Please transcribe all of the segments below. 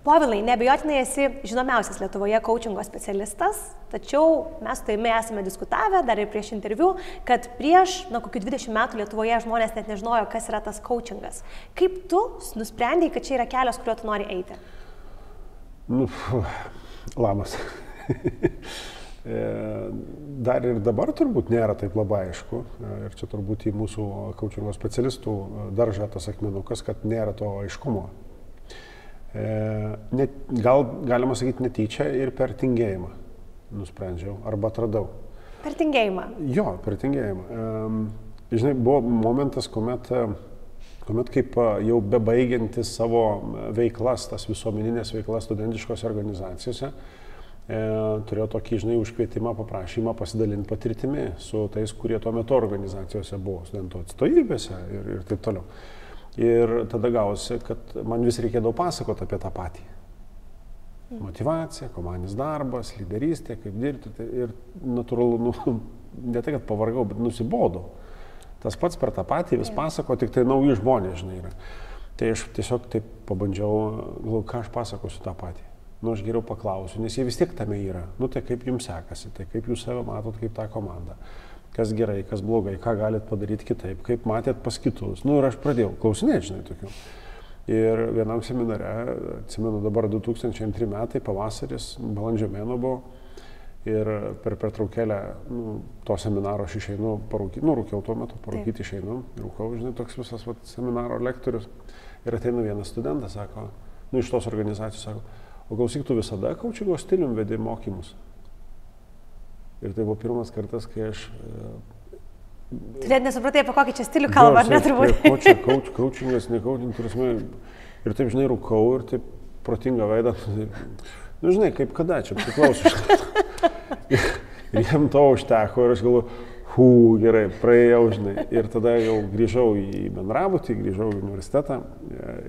Povilai, neabejotinai esi žinomiausias Lietuvoje coachingo specialistas, tačiau mes su tavimi esame diskutavę dar ir prieš interviu, kad prieš kokių 20 metų Lietuvoje žmonės net nežinojo, kas yra tas coachingas. Kaip tu nusprendei, kad čia yra kelias, kuriuo tu nori eiti? Labas. Dar ir dabar turbūt nėra taip labai aišku. Ir čia turbūt į mūsų coachingo specialistų daržą tas akmenukas, kad nėra to aiškumo. Gal galima sakyti netyčia ir per tingėjimą nusprendžiau arba atradau. Per tingėjimą? Jo, per tingėjimą. Žinai, buvo momentas, kuomet kaip jau bebaigiantis savo veiklas, tas visuomeninės veiklas studentiškose organizacijose, turėjau tokį, žinai, užkvietimą, paprašymą pasidalinti patirtimi su tais, kurie tuo metu organizacijose buvo, studentų atstovybėse ir taip toliau. Ir tada gausi, kad man vis reikėdavo pasakoti apie tą patį. Motyvacija, komandinis darbas, lyderystė, kaip dirbti. Ir natūralu, ne tai, kad pavargau, bet nusibodau. Tas pats per tą patį vis pasako, tik tai nauji žmonės, žinai, yra. Tai aš tiesiog taip pabandžiau, ką aš pasakosiu tą patį. Aš geriau paklausiu, nes jie vis tiek tame yra. Tai kaip jums sekasi, tai kaip jūs save matot, kaip tą komandą. Kas gerai, kas blogai, ką galit padaryti kitaip, kaip matėt pas kitus. Ir aš pradėjau klausinėti, žinai, tokių. Ir vienam seminare, atsimenu dabar 2002 metai, pavasaris, balandžio mėnuo buvo. Ir per pertraukėlę to seminaro aš išeinu parūkyti, rūkiau tuo metu, parūkyti išeinu, rūkau, žinai, toks visas seminaro lektorius. Ir ateina vienas studentas, sako, iš tos organizacijos, sako, o klausyk, tu visada coachingo stilium vedi mokymus. Ir tai buvo pirmas kartas, kai aš... Tu net nesupratai, apie kokį čia stilių kalbą, ar neturbūt? Ko čia coachingas, ne coaching, ir taip, žinai, rūkau ir taip protingą veidą. Žinai, kaip kada čia priklauso. Ir jiem to užteko ir aš galvoju, gerai, praėjau, žinai. Ir tada jau grįžau į bendrabutį, grįžau į universitetą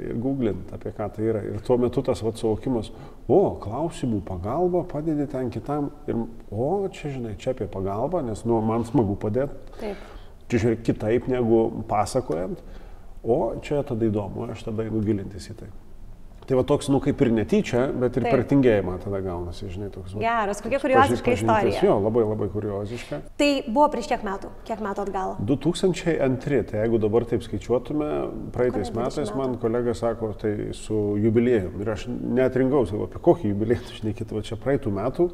ir googlint, apie ką tai yra. Ir tuo metu tas suvokimas, klausimų pagalba, padedi ten kitam. Ir, čia, žinai, čia apie pagalbą, nes man smagu padėti. Taip. Čia žiūrėk kitaip negu pasakojant. Čia tada įdomu, aš tada einu gilintis į tai. Tai va toks, kaip ir netyčia, bet ir per tingėjimą tada gaunasi, žinai, toks. Geras, kokia kurioziška istorija. Jo, labai labai kurioziška. Tai buvo prieš kiek metų? Kiek metų atgal? 2002, tai jeigu dabar taip skaičiuotume, praeitais metais man kolega sako, tai su jubiliejum. Ir aš neatrinkau, sakau, apie kokį jubiliejų, šnekėt, va čia praeitų metų,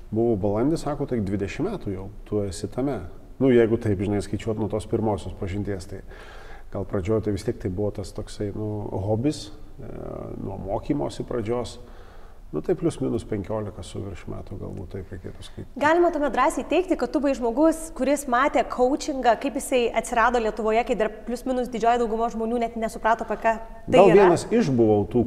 buvo balandis, sako, tai 20 metų jau, tu esi tame. Jeigu taip, žinai, skaičiuot nuo tos pirmosios pažinties, tai gal pradžioje tai vis tiek tai buvo tas toksai, hobis. Nuo mokymosi pradžios, tai plius minus 15 su virš metų, galbūt taip reikėtų skaityti. Galima tuomet drąsiai teikti, kad tu buvai žmogus, kuris matė coachingą, kaip jisai atsirado Lietuvoje, kai dar plius minus didžioji dauguma žmonių net nesuprato, apie ką tai gal yra. Vienas iš buvau tų,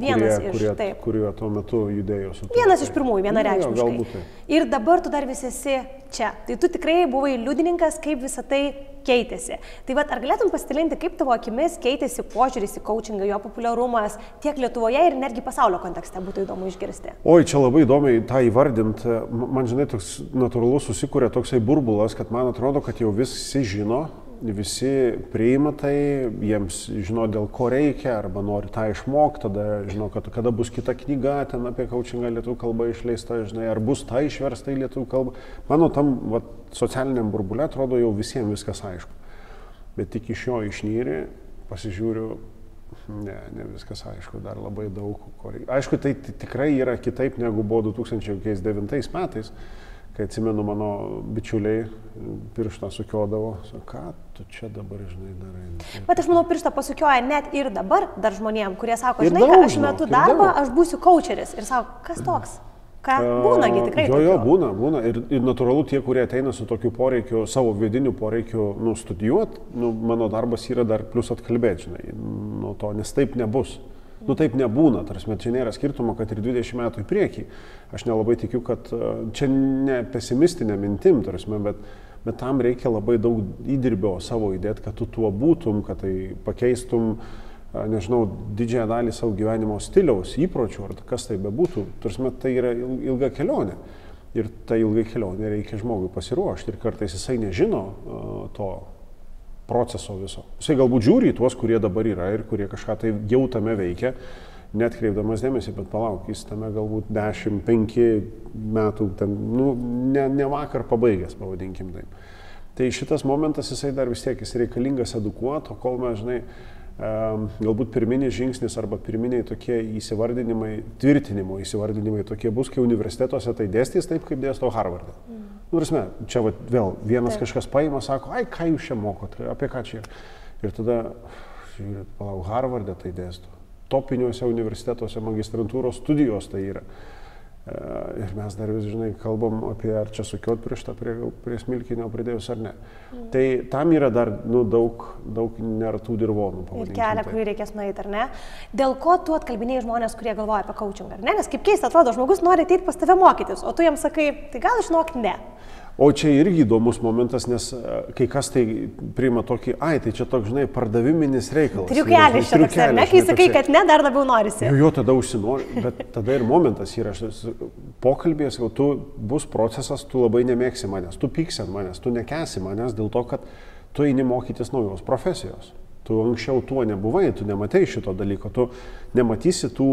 kurie tuo metu judėjo su tuo. Vienas iš pirmųjų, vienareikšmiškai. Galbūt tai. Ir dabar tu dar vis esi čia. Tai tu tikrai buvai liudininkas, kaip visą tai keitėsi. Tai ar galėtum pasidalinti, kaip tavo akimis keitėsi požiūris į coachingą, jo populiarumas tiek Lietuvoje ir netgi pasaulio kontekste, būtų įdomu išgirsti. Čia labai įdomiai tą įvardint. Man, žinai, toks natūralus susikūrė toksai burbulas, kad man atrodo, kad jau visi žino, visi priima tai, jiems žino, dėl ko reikia, arba nori tą išmokti, tada žino, kad kada bus kita knyga ten apie coachingą lietuvių kalbą išleista, žinai, ar bus ta išversta į lietuvių kalbą. Mano tam socialiniam burbule atrodo jau visiems viskas aišku. Bet tik iš jo išnyri, pasižiūriu, ne viskas aišku, dar labai daug ko reikia. Aišku, tai tikrai yra kitaip negu buvo 2009 metais, kai atsimenu, mano bičiuliai pirštą sukiodavo, ką tu čia dabar, žinai, darai. Bet aš manau, pirštą pasukioja net ir dabar dar žmonėm, kurie sako, žinai, kad aš metu darbą, aš būsiu coacheris. Ir sako, kas toks? Ką? Būnagi tikrai. Jo, būna. Ir natūralu tie, kurie ateina su tokiu poreikiu, savo vidiniu poreikiu studijuoti, mano darbas yra dar plus atkalbėti, žinai, nuo to, nes taip nebus. Taip nebūna, tarsi, čia nėra skirtumo, kad ir 20 metų į priekį. Aš nelabai tikiu, kad čia ne pesimistinė mintim, tarsi, bet tam reikia labai daug įdirbio savo įdėti, kad tu tuo būtum, kad tai pakeistum, nežinau, didžiąją dalį savo gyvenimo stiliaus, įpročių, ar kas tai bebūtų. Tarsi, tai yra ilga kelionė. Ir tą ilgą kelionę reikia žmogui pasiruošti. Ir kartais jisai nežino to proceso viso. Jisai galbūt žiūri į tuos, kurie dabar yra ir kurie kažką tai jau tame veikia netkreipdamas dėmesį, bet palauk, jis tame galbūt 10-5 metų, ten, nu, ne vakar pabaigęs, pavadinkim taip. Tai šitas momentas jisai dar vis tiek, jis reikalingas edukuoti, o kol mes, žinai, galbūt pirminis žingsnis arba pirminiai tokie įsivardinimai, tvirtinimo įsivardinimai tokie bus, kai universitetuose tai dėstys taip, kaip dėsto Harvarde. Nu, prasme, čia va, vėl vienas kažkas paima, sako, ai, ką jūs čia mokot, apie ką čia yra. Ir tada, žiūrėt, palauk, Harvarde tai dėsto. Topiniuose universitetuose magistrantūros studijos tai yra. Ir mes dar vis, žinai, kalbam apie, ar čia sukiot prieš tą prie smilkinio pridėjus ar ne. Tai tam yra dar, nu, daug nertų dirvonų. Ir kelią, kurį reikės nueiti, ar ne? Dėl ko tu atkalbinėjai žmonės, kurie galvoja apie coachingą, ar ne? Nes kaip keista atrodo, žmogus nori ateiti pas tave mokytis, o tu jam sakai, tai gal išmok ne. O čia irgi įdomus momentas, nes kai kas tai priima tokį, ai, tai čia toks, žinai, pardaviminis reikalas. Triukelis čia toks, ar ne? Kai sakai, kad ne, dar labiau norisi. Jo, tada užsinori, bet tada ir momentas yra, pokalbės, jau tu bus procesas, tu labai nemėgsi manęs, tu pyksi ant manęs, tu nekesi manęs dėl to, kad tu eini mokytis naujos profesijos. Tu anksčiau tuo nebuvai, tu nematai šito dalyko, tu nematysi tų,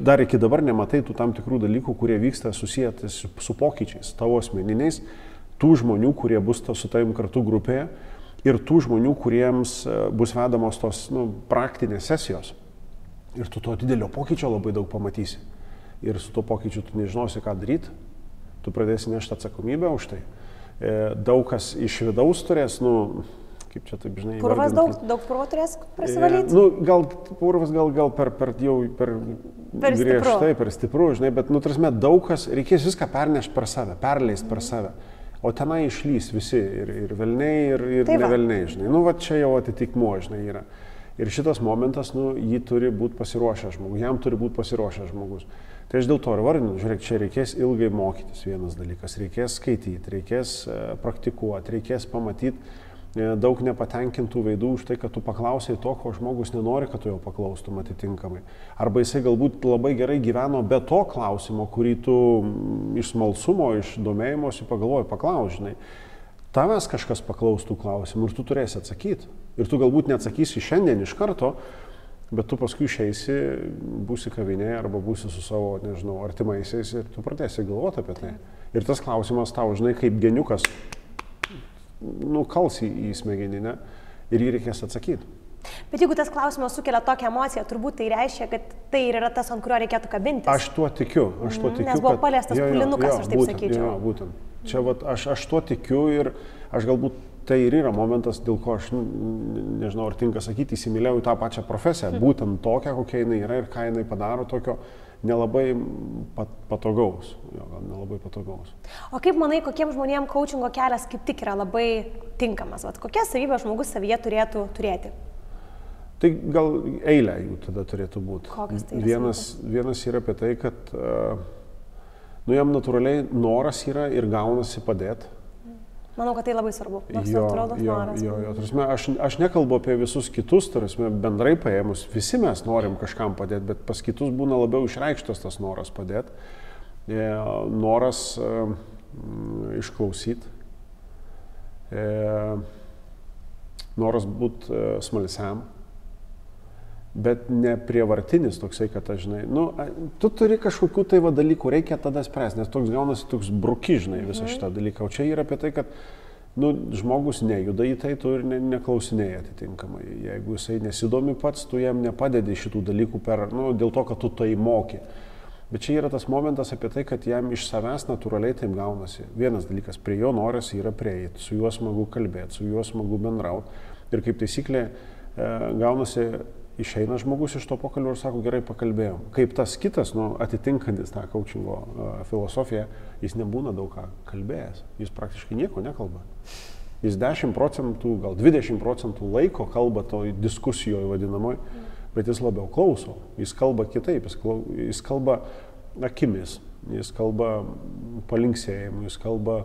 dar iki dabar nematai tų tam tikrų dalykų, kurie vyksta susijęti su pokyčiais, tavo asmeniniais, tų žmonių, kurie bus su tavim kartu grupėje ir tų žmonių, kuriems bus vedamos tos, nu, praktinės sesijos. Ir tu to didelio pokyčio labai daug pamatysi. Ir su tuo pokyčiu tu nežinosi, ką daryti, tu pradėsi nešti atsakomybę už tai. Daug kas iš vidaus turės, nu, kaip čia taip, žinai, purvas daug purvo turės prasivalyti? Nu, gal purvas gal per griežtai, per stipru, žinai, bet, nu, tarsi, daug kas, reikės viską pernešti per save, perleisti per save. O tenai išlys visi, ir velniai, ir nevelniai, žinai. Nu, va čia jau atitikmuo, žinai, yra. Ir šitas momentas, nu, jį turi būti pasiruošęs žmogus, jam turi būti pasiruošęs žmogus. Tai aš dėl to ir vardinu, žiūrėk, čia reikės ilgai mokytis, vienas dalykas, reikės skaityti, reikės praktikuoti, reikės pamatyti daug nepatenkintų veidų už tai, kad tu paklausai to, ko žmogus nenori, kad tu jau paklaustum atitinkamai. Arba jisai galbūt labai gerai gyveno be to klausimo, kurį tu iš smalsumo, iš domėjimosi pagalvoji, paklaus, žinai. Tavęs kažkas paklaustų klausimų ir tu turėsi atsakyti. Ir tu galbūt neatsakysi šiandien iš karto, bet tu paskui išeisi, būsi kavinėje arba būsi su savo, nežinau, artimaisiais ir tu pradėsi galvoti apie tai. Ir tas klausimas tau, žinai, kaip geniukas nukals į smegeninę ir jį reikės atsakyti. Bet jeigu tas klausimas sukelia tokią emociją, turbūt tai reiškia, kad tai yra tas, ant kurio reikėtų kabintis. Aš tuo tikiu. Nes buvo paliestas pulinukas, aš taip sakyčiau. Jo, būtent. Čia vat, aš tuo tikiu ir aš galbūt tai ir yra momentas, dėl ko aš, nežinau, ar tinka sakyti, įsimylėjau į tą pačią profesiją, būtent tokią, kokia jinai yra ir ką jinai padaro tokio nelabai patogaus. Jo, gal nelabai patogaus. O kaip manai, kokiem žmonėm coachingo kelias kaip tik yra labai tinkamas? Vat, kokias savybės žmogus savyje turėtų turėti? Tai gal eilė jų tada turėtų būti. Kokias tai yra? Vienas yra apie tai, kad nu, jam natūraliai noras yra ir gaunasi padėti. Manau, kad tai labai svarbu. Natūralus noras. Jo. Aš nekalbu apie visus kitus, bendrai paėmus, visi mes norim kažkam padėti, bet pas kitus būna labiau išreikštas tas noras padėti. Noras išklausyti. Noras būti smalsiam. Bet ne prievartinis toksai, kad aš, žinai, nu, tu turi kažkokių tai dalykų, reikia tada spręsti, nes toks gaunasi toks bruki, žinai, visą šitą dalyką. O čia yra apie tai, kad, nu, žmogus nejuda į tai, tu ir neklausinėjai atitinkamai. Jeigu jisai nesidomi pats, tu jam nepadedi šitų dalykų dėl to, kad tu tai moki. Bet čia yra tas momentas apie tai, kad jam iš savęs natūraliai taip gaunasi. Vienas dalykas, prie jo noras yra prieiti, su juo smagu kalbėti, su juo smagu bendrauti. Ir kaip taisyklė gaunasi, išeina žmogus iš to pokalbio ir sako, gerai pakalbėjom. Kaip tas kitas, atitinkantis tą coachingo filosofiją, jis nebūna daug ką kalbėjęs. Jis praktiškai nieko nekalba. Jis 10%, gal 20% laiko kalba toj diskusijoje vadinamoj, bet jis labiau klauso. Jis kalba kitaip, jis kalba akimis, jis kalba palinksėjimu, jis kalba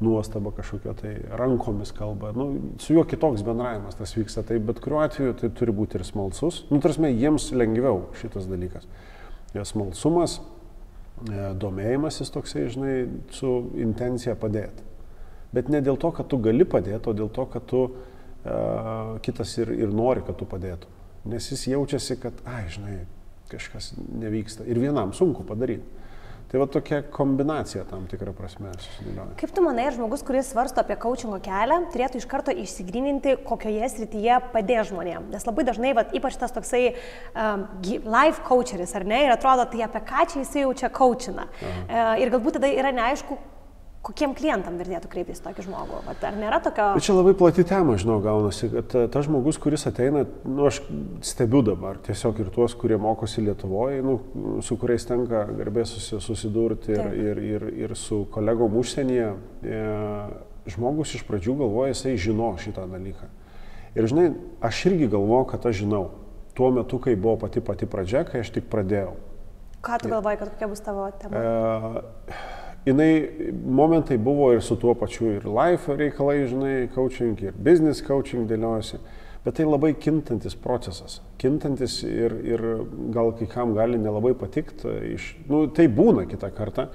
nuostaba kažkokia, tai rankomis kalba. Nu, su juo kitoks bendravimas tas vyksta, tai bet kuriuo atveju tai turi būti ir smalsus. Nu, tarsi jiems lengviau šitas dalykas. Smalsumas, domėjimasis toksai, žinai, su intencija padėti. Bet ne dėl to, kad tu gali padėti, o dėl to, kad tu kitas ir nori, kad tu padėtum. Nes jis jaučiasi, kad, žinai, kažkas nevyksta. Ir vienam sunku padaryti. Tai va tokia kombinacija tam tikrą prasme susidėlioja. Kaip tu manai, ar žmogus, kuris svarsto apie coachingo kelią, turėtų iš karto išsigryninti, kokioje srityje padės žmonėm? Nes labai dažnai, ypač tas toksai life coacheris, ar ne, ir atrodo, tai apie ką čia jisai jau čia coachina. Ir galbūt tada yra neaišku, kokiem klientam vertėtų kreiptis tokį žmogų? Ar nėra tokio... Bet čia labai plati tema, žinau, gaunasi, kad tas žmogus, kuris ateina, aš stebiu dabar tiesiog ir tuos, kurie mokosi Lietuvoje, su kuriais tenka garbės susidurti ir su kolegom užsienyje, žmogus iš pradžių galvoja, jisai žino šitą dalyką. Ir žinai, aš irgi galvoju, kad aš žinau. Tuo metu, kai buvo pati pradžia, kai aš tik pradėjau. Ką tu galvoji, kad kokia bus tavo tema? Momentai buvo ir su tuo pačiu ir life reikalai, žinai, coaching, ir business coaching dėliojasi, bet tai labai kintantis procesas. Kintantis ir gal kai kam gali nelabai patikti, tai būna kitą kartą.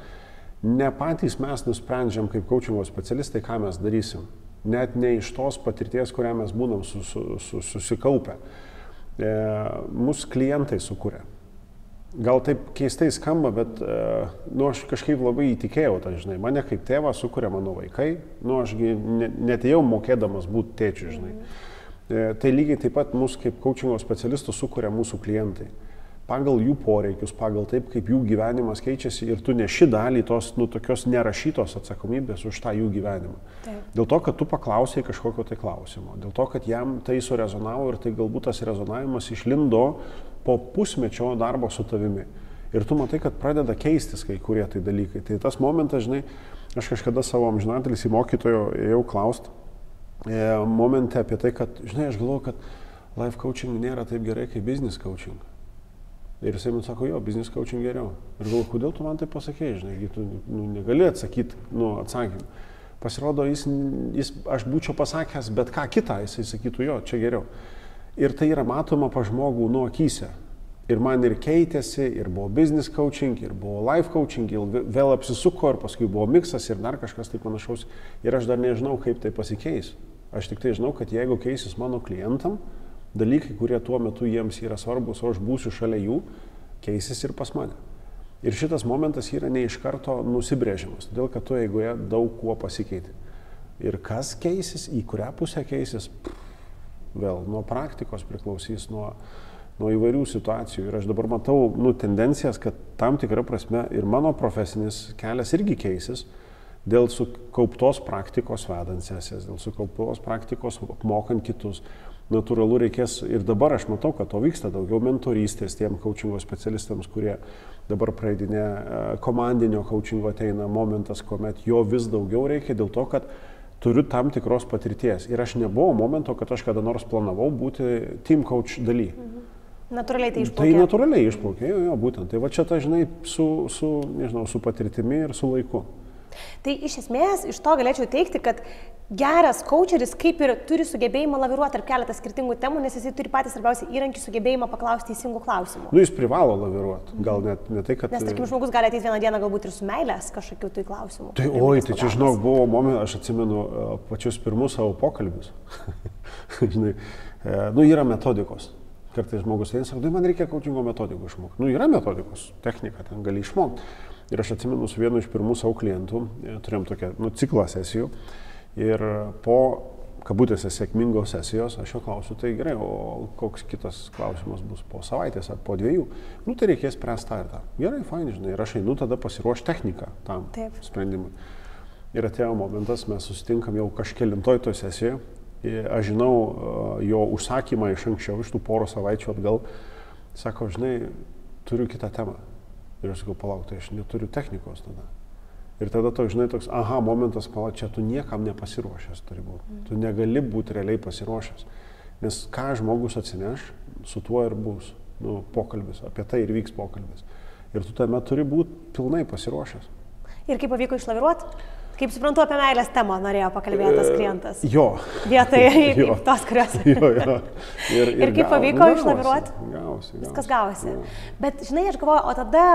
Ne patys mes nusprendžiam kaip coachingo specialistai, ką mes darysim. Net ne iš tos patirties, kurią mes būnam susikaupę. Mūsų klientai sukuria. Gal taip keistai skamba, bet aš kažkaip labai įtikėjau, žinai, mane kaip tėvą sukuria mano vaikai, ašgi netėjau mokėdamas būti tėčiu, žinai. Tai lygiai taip pat mūsų kaip coachingo specialistų sukuria mūsų klientai. Pagal jų poreikius, pagal taip, kaip jų gyvenimas keičiasi ir tu neši dalį tos, tokios nerašytos atsakomybės už tą jų gyvenimą. Taip. Dėl to, kad tu paklausai kažkokio tai klausimo, dėl to, kad jam tai surezonavo ir tai galbūt tas rezonavimas išlindo po pusmečio darbo su tavimi. Ir tu matai, kad pradeda keistis kai kurie tai dalykai. Tai tas momentas, žinai, aš kažkada savo amžinatelį mokytojo ėjau klausti momente apie tai, kad, žinai, aš galvoju, kad life coaching nėra taip gerai kaip business coaching. Ir jisai man sako, jo, business coaching geriau. Ir galvoju, kodėl tu man tai pasakėjai, žinai, tu negali atsakyti, atsakymą. Pasirodo, aš būčiau pasakęs bet ką kitą, jisai sakytų, jo, čia geriau. Ir tai yra matoma pa žmogų akyse. Ir man ir keitėsi, ir buvo business coaching, ir buvo life coaching, ir vėl apsisuko, ir paskui buvo miksas, ir dar kažkas tai panašaus. Ir aš dar nežinau, kaip tai pasikeis. Aš tik tai žinau, kad jeigu keisis mano klientam, dalykai, kurie tuo metu jiems yra svarbus, o aš būsiu šalia jų, keisis ir pas mane. Ir šitas momentas yra ne iš karto nusibrėžimas, todėl kad tu eigoje daug kuo pasikeiti. Ir kas keisis, į kurią pusę keisis, vėl nuo praktikos priklausys, nuo įvairių situacijų. Ir aš dabar matau tendencijas, kad tam tikrą prasme ir mano profesinis kelias irgi keisis dėl sukauptos praktikos vedant sesijas, dėl sukauptos praktikos apmokant kitus. Natūralu reikės ir dabar aš matau, kad to vyksta daugiau mentorystės tiem coachingo specialistams, kurie dabar praeidinė komandinio coachingo ateina momentas, kuomet jo vis daugiau reikia dėl to, kad turiu tam tikros patirties. Ir aš nebuvau momento, kad aš kada nors planavau būti team coach daly. Natūraliai tai išplaukė. Tai natūraliai išplaukė, jo, būtent. Tai va čia ta, žinai, su patirtimi ir su laiku. Tai iš esmės iš to galėčiau teigti, kad geras coacheris kaip ir turi sugebėjimą laviruoti tarp keletą skirtingų temų, nes jisai turi patį svarbiausią įrankį sugebėjimą paklausti teisingų klausimų. Jis privalo laviruoti, gal net ne tai, kad... Nes, tarkim, žmogus gali ateiti vieną dieną galbūt ir su meilės kažkokių tai klausimų. Tai tai čia, žinok, buvo momentas, aš atsimenu pačius pirmus savo pokalbius. Žinai, yra metodikos. Kartais žmogus eina, sako, man reikia coachingo metodikų išmokti. Yra metodikos, technika, ten gali išmokti. Ir aš atsimenu su vienu iš pirmų savo klientų, turėjom tokią ciklą sesijų ir po kabutėse sėkmingos sesijos aš jo klausiu, tai gerai, o koks kitas klausimas bus po savaitės ar po 2? Tai reikės spręsti tą ir tą. Gerai, fain, žinai, ir aš einu tada pasiruošti techniką tam sprendimui. Ir atėjo momentas, mes susitinkam jau kažkelintoj toj sesijoje, aš žinau jo užsakymą iš anksčiau, iš tų porą savaičių atgal, sako, žinai, turiu kitą temą. Ir aš sakau, palauk, tai aš neturiu technikos tada. Ir tada toks, žinai, toks, momentas, palauk, čia tu niekam nepasiruošęs turi būti. Tu negali būti realiai pasiruošęs. Nes ką žmogus atsineš, su tuo ir bus pokalbis, apie tai ir vyks pokalbis. Ir tu tame turi būti pilnai pasiruošęs. Ir kaip pavyko išlaviruoti? Kaip suprantu, apie meilės temą norėjo pakalbėti tas klientas. Jo. Vietoje tos, kurios. Jo. Ir kaip pavyko išlaviruoti? Gausi. Viskas gausi. Bet, žinai, aš galvoju, o tada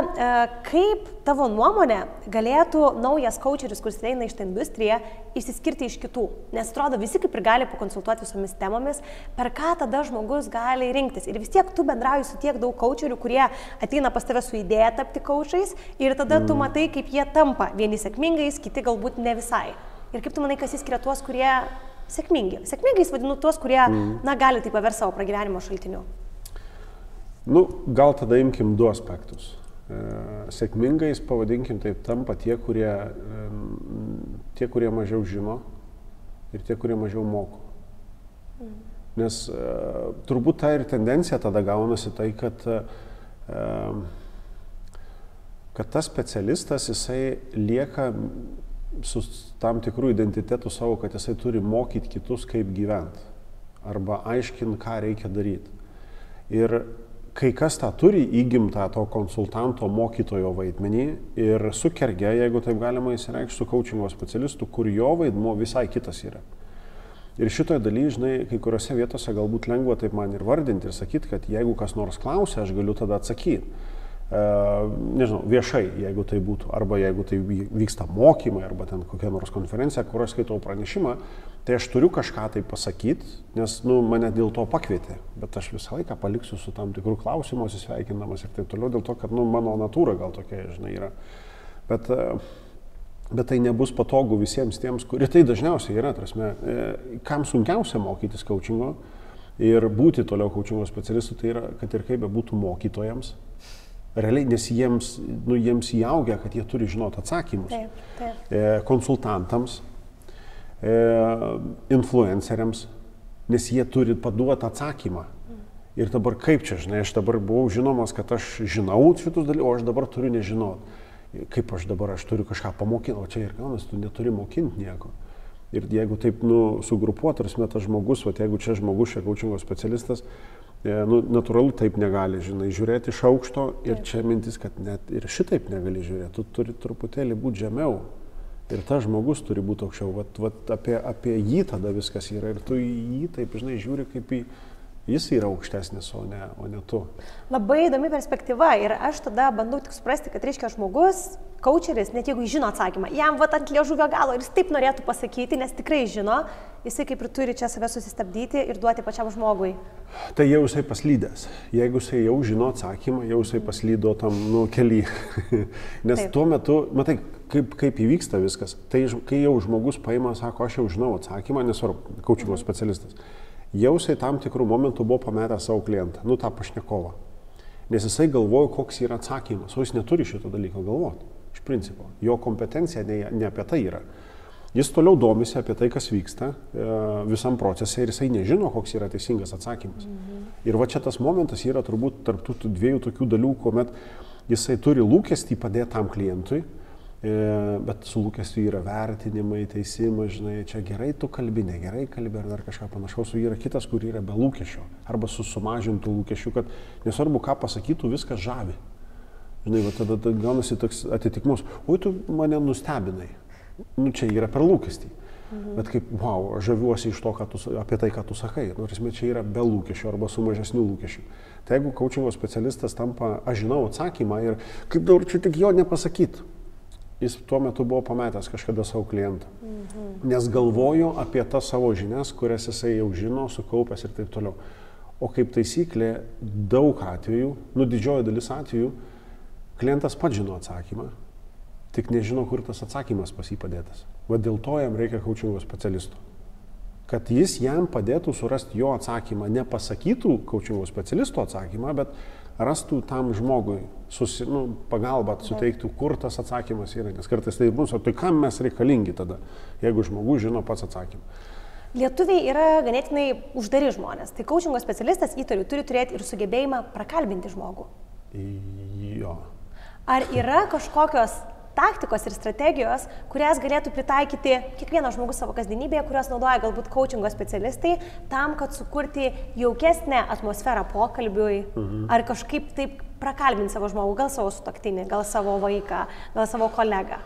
kaip tavo nuomonė galėtų naujas coacheris, kuris eina iš tą industriją, išsiskirti iš kitų? Nes atrodo, visi kaip ir gali pakonsultuoti visomis temomis, per ką tada žmogus gali rinktis. Ir vis tiek tu bendrauji su tiek daug coacherių, kurie ateina pas tave su idėja tapti coachais ir tada tu matai, kaip jie tampa. Vieni sėkmingais, kiti galbūt ne visai. Ir kaip tu manai, kas įskiria tuos, kurie sėkmingi? Sėkmingais vadinu tuos, kurie, gali tai paversti savo pragyvenimo šaltiniu. Nu, gal tada imkim du aspektus. Sėkmingais, pavadinkim, taip tampa tie, kurie mažiau žino ir tie, kurie mažiau moko. Nes turbūt ta ir tendencija tada gaunasi tai, kad tas specialistas, jisai lieka su tam tikrų identitetų savo, kad jisai turi mokyti kitus, kaip gyventi arba aiškinti, ką reikia daryti. Ir kai kas tą turi įgimtą to konsultanto mokytojo vaidmenį ir sukergia, jeigu taip galima įsireikšti, su coachingo specialistu, kur jo vaidmuo visai kitas yra. Ir šitoje dalyje, žinai, kai kuriuose vietose galbūt lengva taip man ir vardinti ir sakyti, kad jeigu kas nors klausia, aš galiu tada atsakyti. Nežinau, viešai, jeigu tai būtų, arba jeigu tai vyksta mokymai, arba ten kokia nors konferencija, kur aš skaitau pranešimą, tai aš turiu kažką tai pasakyti, nes, mane dėl to pakvietė, bet aš visą laiką paliksiu su tam tikrų klausimų, sveikindamas ir taip toliau, dėl to, kad, mano natūra gal tokia, žinai, yra. Bet tai nebus patogu visiems tiems, kurie tai dažniausiai yra, prasme, kam sunkiausia mokytis coachingo ir būti toliau coachingo specialistu, tai yra, kad ir kaip būtų mokytojams. Realiai, nes jiems įaugia, kad jie turi žinoti atsakymus. Taip. Konsultantams, influenceriams, nes jie turi paduoti atsakymą. Ir dabar kaip čia, žinai, aš dabar buvau žinomas, kad aš žinau šitus dalykus, o aš dabar turiu nežinoti. Kaip aš turiu kažką pamokyti, o čia ir gaunas, tu neturi mokinti nieko. Ir jeigu taip, sugrupuoti, tas žmogus, jeigu čia žmogus, čia coachingo specialistas, natūralu taip negali, žinai, žiūrėti iš aukšto ir čia mintis, kad net ir šitaip negali žiūrėti, tu turi truputėlį būti žemiau ir tas žmogus turi būti aukščiau, apie jį tada viskas yra ir tu jį taip, žinai, žiūri kaip jis yra aukštesnis, o ne tu. Labai įdomi perspektyva ir aš tada bandau tik suprasti, kad reiškia žmogus, coacheris, net jeigu jis žino atsakymą, jam ant liežuvio galo ir jis taip norėtų pasakyti, nes tikrai žino, jisai kaip ir turi čia save susistabdyti ir duoti pačiam žmogui. Tai jau jisai paslydęs. Jeigu jisai jau žino atsakymą, jau jisai paslydo tam kely. Nes tuo metu, matai, kaip įvyksta viskas. Tai kai jau žmogus paima, sako, aš jau žinau atsakymą, nesvarbu, coachingo specialistas. Jau jisai tam tikrų momentų buvo pametęs savo klientą, tą pašnekovą. Nes jisai galvoja, koks yra atsakymas, o jis neturi šito dalyko galvoti. Iš principo. Jo kompetencija ne apie tai yra. Jis toliau domisi apie tai, kas vyksta visam procese ir jisai nežino, koks yra teisingas atsakymas. Ir va čia tas momentas yra turbūt tarp tų dviejų tokių dalių, kuomet jisai turi lūkestį padėti tam klientui, bet su lūkestiu yra vertinimai, teisimai, žinai, čia gerai tu kalbi, negerai kalbi ar dar kažką panašaus, o yra kitas, kur yra be lūkesčio arba su sumažintų lūkesčių, kad nesvarbu, ką pasakytų, viskas žavi. Žinai, va tada gaunasi toks atitikmus, oi tu mane nustebinai. Čia yra per lūkestį. Bet kaip, wow, aš žaviuosi iš to, apie tai, ką tu sakai. Čia yra be lūkesčių arba su mažesniu lūkesčiu. Tai jeigu coachingo specialistas tampa, aš žinau atsakymą ir kaip dabar čia tik jo nepasakyt. Jis tuo metu buvo pametęs kažkada savo klientą. Nes galvojo apie tas savo žinias, kurias jisai jau žino, sukaupęs ir taip toliau. O kaip taisyklė, daug atvejų, didžioji dalis atvejų, klientas pats žino atsakymą, tik nežino, kur tas atsakymas pas jį padėtas. Va dėl to jam reikia coachingo specialisto. Kad jis jam padėtų surasti jo atsakymą, nepasakytų coachingo specialisto atsakymą, bet rastų tam žmogui pagalbą, suteiktų, kur tas atsakymas yra. Nes kartais tai bus, o tai kam mes reikalingi tada, jeigu žmogus žino pats atsakymą. Lietuviai yra ganėtinai uždari žmonės. Tai coachingo specialistas, įtariu, turi turėti ir sugebėjimą prakalbinti žmogų. Jo. Ar yra kažkokios taktikos ir strategijos, kurias galėtų pritaikyti kiekvienas žmogus savo kasdienybėje, kurios naudoja galbūt coachingo specialistai, tam, kad sukurti jaukesnę atmosferą pokalbiui, ar kažkaip taip prakalbinti savo žmogų, gal savo sutuoktinį, gal savo vaiką, gal savo kolegą?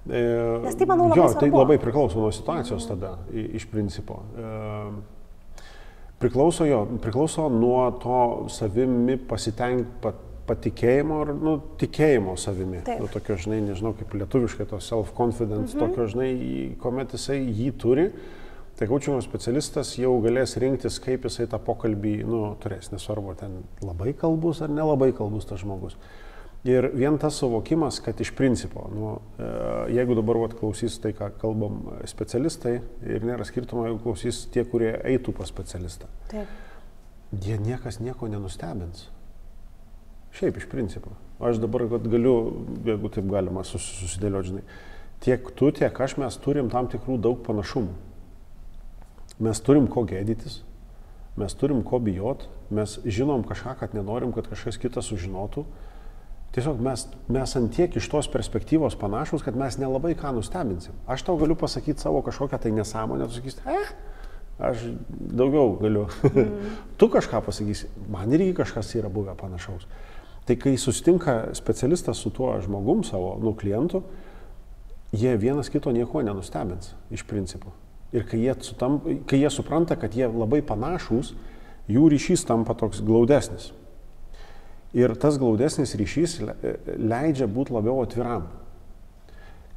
Nes tai, manau, labai svarbu. Tai labai priklauso nuo situacijos tada, iš principo. Priklauso nuo to savimi patikėjimo ir tikėjimo savimi. Taip. Tokio, žinai, nežinau kaip lietuviškai, to self-confidence, tokio, žinai, kuomet jisai jį turi, tai coachingo specialistas jau galės rinktis, kaip jisai tą pokalbį turės, nesvarbu, ten labai kalbus ar nelabai kalbus tas žmogus. Ir vien tas suvokimas, kad iš principo, jeigu dabar klausys tai, ką kalbam specialistai, ir nėra skirtumo, jeigu klausys tie, kurie eitų pas specialistą, jie niekas nieko nenustebins. Šiaip iš principo. Aš dabar galiu, jeigu taip galima susidėlioti, žinai, tiek tu, tiek aš, mes turim tam tikrų daug panašumų. Mes turim ko gėdytis, mes turim ko bijot, mes žinom kažką, kad nenorim, kad kažkas kitas sužinotų. Tiesiog mes ant tiek iš tos perspektyvos panašus, kad mes nelabai ką nustebinsim. Aš tau galiu pasakyti savo kažkokią tai nesąmonę, tu sakysi, aš daugiau galiu. Tu kažką pasakysi, man irgi kažkas yra buvę panašaus. Tai kai susitinka specialistas su tuo žmogum, savo klientu, jie vienas kito nieko nenustebins iš principo. Ir kai jie supranta, kad jie labai panašus, jų ryšys tampa toks glaudesnis. Ir tas glaudesnis ryšys leidžia būti labiau atviram.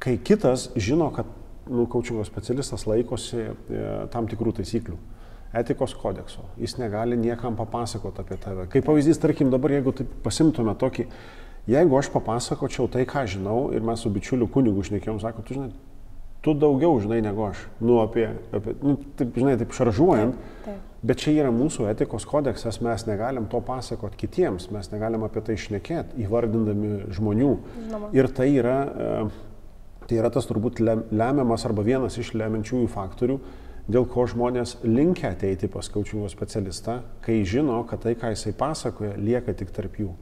Kai kitas žino, kad coachingo specialistas laikosi tam tikrų taisyklių, etikos kodekso, jis negali niekam papasakoti apie tave. Kaip pavyzdys, tarkim, dabar jeigu taip pasimtume tokį, jeigu aš papasakočiau tai, ką žinau, ir mes su bičiuliu kunigu šnekėjom, sako, tu žinai, tu daugiau žinai negu aš, taip, žinai, taip šaržuojant, bet čia yra mūsų etikos kodeksas, mes negalim to pasakoti kitiems, mes negalim apie tai šnekėti, įvardindami žmonių. Žinoma. Ir tai yra tas turbūt lemiamas arba vienas iš lemiančiųjų faktorių, dėl ko žmonės linkia ateiti pas coachingo specialistą, kai žino, kad tai, ką jisai pasakoja, lieka tik tarp jų.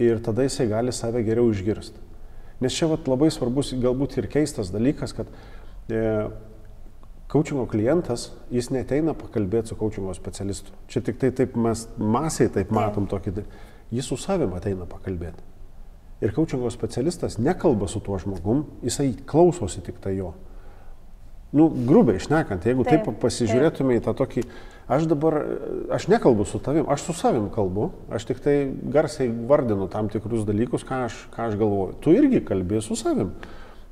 Ir tada jisai gali save geriau išgirsti. Nes čia labai svarbus, galbūt ir keistas dalykas, kad coachingo klientas, jis neateina pakalbėti su coachingo specialistu. Čia tik tai taip mes masiai taip matom tokį, jis su savim ateina pakalbėti. Ir coachingo specialistas nekalba su tuo žmogum, jisai klausosi tik tai jo. Grubiai šnekant, jeigu taip pasižiūrėtume į tą tokį, aš nekalbu su tavim, aš su savim kalbu, aš tik tai garsiai vardinu tam tikrus dalykus, ką aš galvoju. Tu irgi kalbė su savim,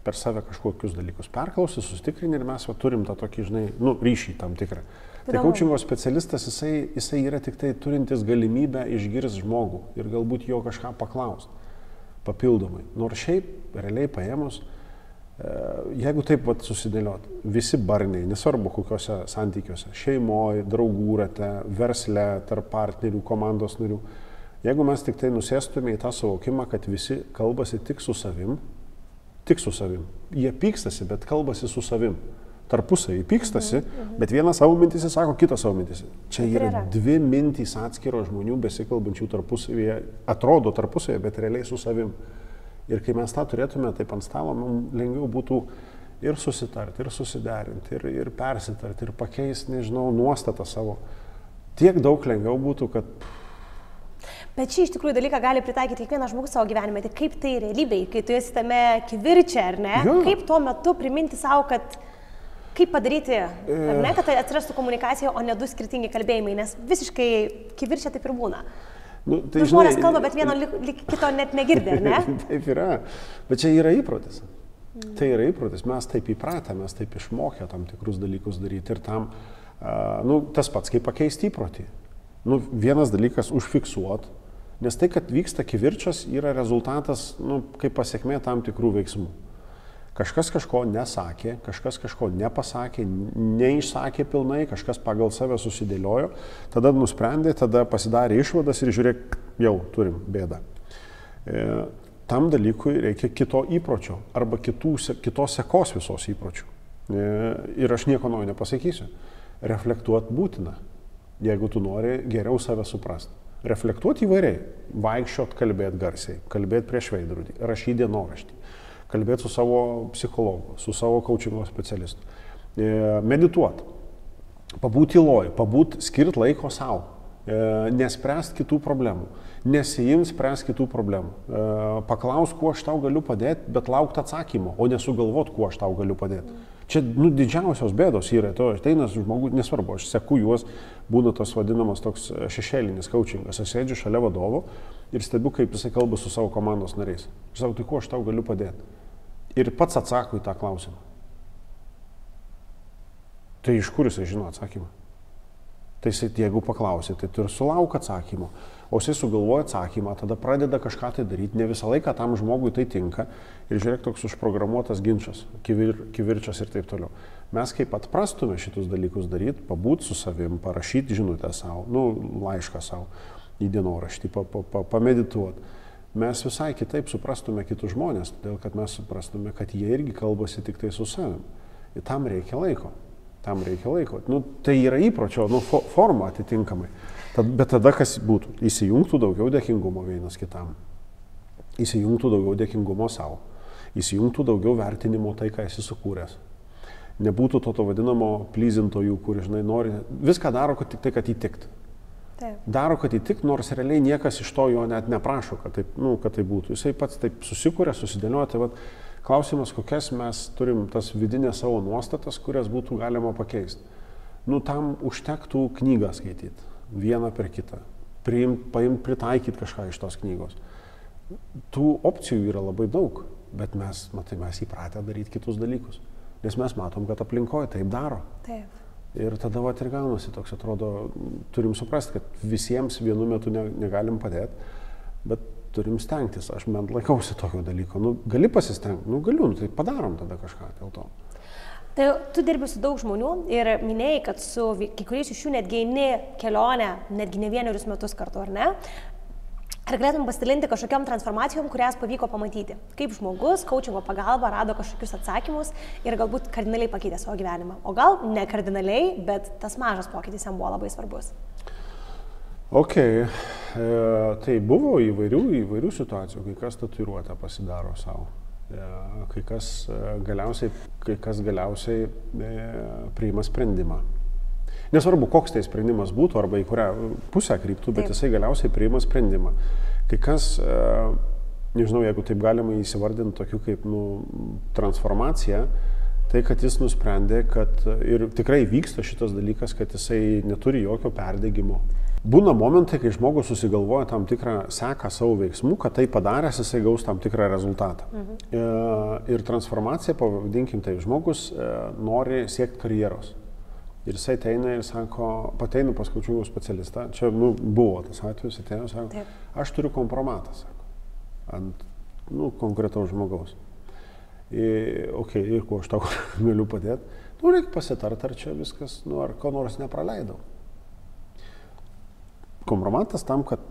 per save kažkokius dalykus perklausi, sustikrini ir mes turim tą tokį, žinai, ryšį tam tikrą. Tai coachingo specialistas, jisai yra tik tai turintis galimybę išgirsti žmogų ir galbūt jo kažką paklausti papildomai. Nors šiaip, realiai paėmus, jeigu taip susidėliot, visi barniai, nesvarbu kokiuose santykiuose, šeimoje, draugų rate, versle, tarp partnerių, komandos narių, jeigu mes tik tai nusėstume į tą suvokimą, kad visi kalbasi tik su savim, jie pykstasi, bet kalbasi su savim, tarpusavy pykstasi, bet vienas savo mintyse sako, kitas savo mintyse. Čia yra dvi mintys atskiro žmonių besikalbančių tarpusavyje, atrodo tarpusavyje, bet realiai su savim. Ir kai mes tą turėtume taip ant stalo, mums lengviau būtų ir susitarti, ir susiderinti, ir persitarti, ir pakeisti, nežinau, nuostatą savo. Tiek daug lengviau būtų, kad... Bet šį iš tikrųjų dalyką gali pritaikyti kiekvienas žmogus savo gyvenime. Tai kaip tai realybėj, kai tu esi tame kivirče, ar ne? Jo. Kaip tuo metu priminti savo, kad... Kaip padaryti, ar ne, kad tai atsirastų komunikacija, o ne du skirtingi kalbėjimai, nes visiškai kivirčia taip ir būna. Tai žmonės kalba, bet vieno kito net negirdi, ar ne? Taip yra, bet čia yra įprotis. Tai yra įprotis, mes taip įpratę, mes taip išmokę tam tikrus dalykus daryti ir tam, tas pats kaip pakeisti įprotį. Vienas dalykas užfiksuot, nes tai, kad vyksta kivirčas, yra rezultatas, kaip pasiekmė tam tikrų veiksmų. Kažkas kažko nesakė, kažkas kažko nepasakė, neišsakė pilnai, kažkas pagal save susidėliojo, tada nusprendė, tada pasidarė išvadas ir žiūrėk, jau turim bėdą. Tam dalykui reikia kito įpročio arba kitos sekos visos įpročių. Ir aš nieko naujo nepasakysiu. Reflektuot būtina, jeigu tu nori geriau save suprasti. Reflektuot įvairiai, vaikščiot, kalbėt garsiai, kalbėt prieš veidrodį, rašyti dienoraštį. Kalbėti su savo psichologu, su savo coachingo specialistu, medituoti, pabūti tyloj, skirti laiko savo, nespręsti kitų problemų, nesiimt spręsti kitų problemų, paklaus, kuo aš tau galiu padėti, bet laukti atsakymo, o nesugalvoti, kuo aš tau galiu padėti. Čia didžiausios bėdos yra, to ateina žmogus, nesvarbu, aš seku juos, būna tos vadinamas toks šešėlinis coachingas, aš sėdžiu šalia vadovo ir stebiu, kaip jisai kalba su savo komandos nariais. Aš sakau, tai kuo aš tau galiu padėti? Ir pats atsako į tą klausimą. Tai iš kur jisai žino atsakymą? Tai jisai, jeigu paklausė, tai tu ir sulauk atsakymo. O jisai sugalvoja atsakymą, tada pradeda kažką tai daryti. Ne visą laiką tam žmogui tai tinka. Ir žiūrėk, toks užprogramuotas ginčas, kivirčas ir taip toliau. Mes kaip atprastume šitus dalykus daryti, pabūt su savim, parašyti žinutę savo, laišką savo į dienoraštį, pamedituoti. Mes visai kitaip suprastume kitus žmonės, todėl kad mes suprastume, kad jie irgi kalbasi tik tai su savim. Ir tam reikia laiko. Tai yra įpročio, forma atitinkamai. Bet tada kas būtų? Įsijungtų daugiau dėkingumo vienas kitam. Įsijungtų daugiau dėkingumo savo. Įsijungtų daugiau vertinimo tai, ką esi sukūręs. Nebūtų to vadinamo plyzintojų, kur, žinai, nori, viską daro tik tai, kad įtiktų. Daro, kad įtiktų, nors realiai niekas iš to jo net neprašo, kad tai būtų. Jisai pats taip susikūrė, susidėlioja. Tai klausimas, kokias mes turim tas vidinės savo nuostatas, kurias būtų galima pakeisti. Tam užtektų knygą skaityti, vieną per kitą, pritaikyti kažką iš tos knygos. Tų opcijų yra labai daug, bet mes įpratę daryti kitus dalykus, nes mes matom, kad aplinkoje taip daro. Taip. Ir tada ir gaunasi toks, atrodo, turim suprasti, kad visiems vienu metu negalim padėti, bet turim stengtis. Aš bent laikausi tokio dalyko. Gali pasistengti, galiu, tai padarom tada kažką dėl to. Tai tu dirbi su daug žmonių ir minėjai, kad su kai kuriais iš jų netgi eini kelionę, netgi ne vienerius metus kartu, ar ne? Ar galėtum pasidalinti kažkokiam transformacijom, kurias pavyko pamatyti? Kaip žmogus, coachingo pagalba rado kažkokius atsakymus ir galbūt kardinaliai pakeitė savo gyvenimą? O gal ne kardinaliai, bet tas mažas pokytis jam buvo labai svarbus. Tai buvo įvairių situacijų, kai kas tatuiruotę pasidaro savo, kai kas galiausiai priima sprendimą. Nesvarbu, koks tai sprendimas būtų arba į kurią pusę kryptų, bet jisai galiausiai priima sprendimą. Kai kas, nežinau, jeigu taip galima įsivardinti tokių kaip transformacija, tai kad jis nusprendė, kad ir tikrai vyksta šitas dalykas, kad jisai neturi jokio perdegimo. Būna momentai, kai žmogus susigalvoja tam tikrą seką savo veiksmų, kad tai padaręs jisai gaus tam tikrą rezultatą. Ir transformacija, pavadinkim tai, žmogus nori siekti karjeros. Ir jisai ateina ir sako, pateinu pas coachingų specialistą, čia buvo tas atvejis, ateina ir sako, aš turiu kompromatą, sako, ant konkretaus žmogaus. Ir kuo aš tau galiu padėti? Reikia pasitart, ar čia viskas, ar ko nors nepraleidau. Kompromatas tam, kad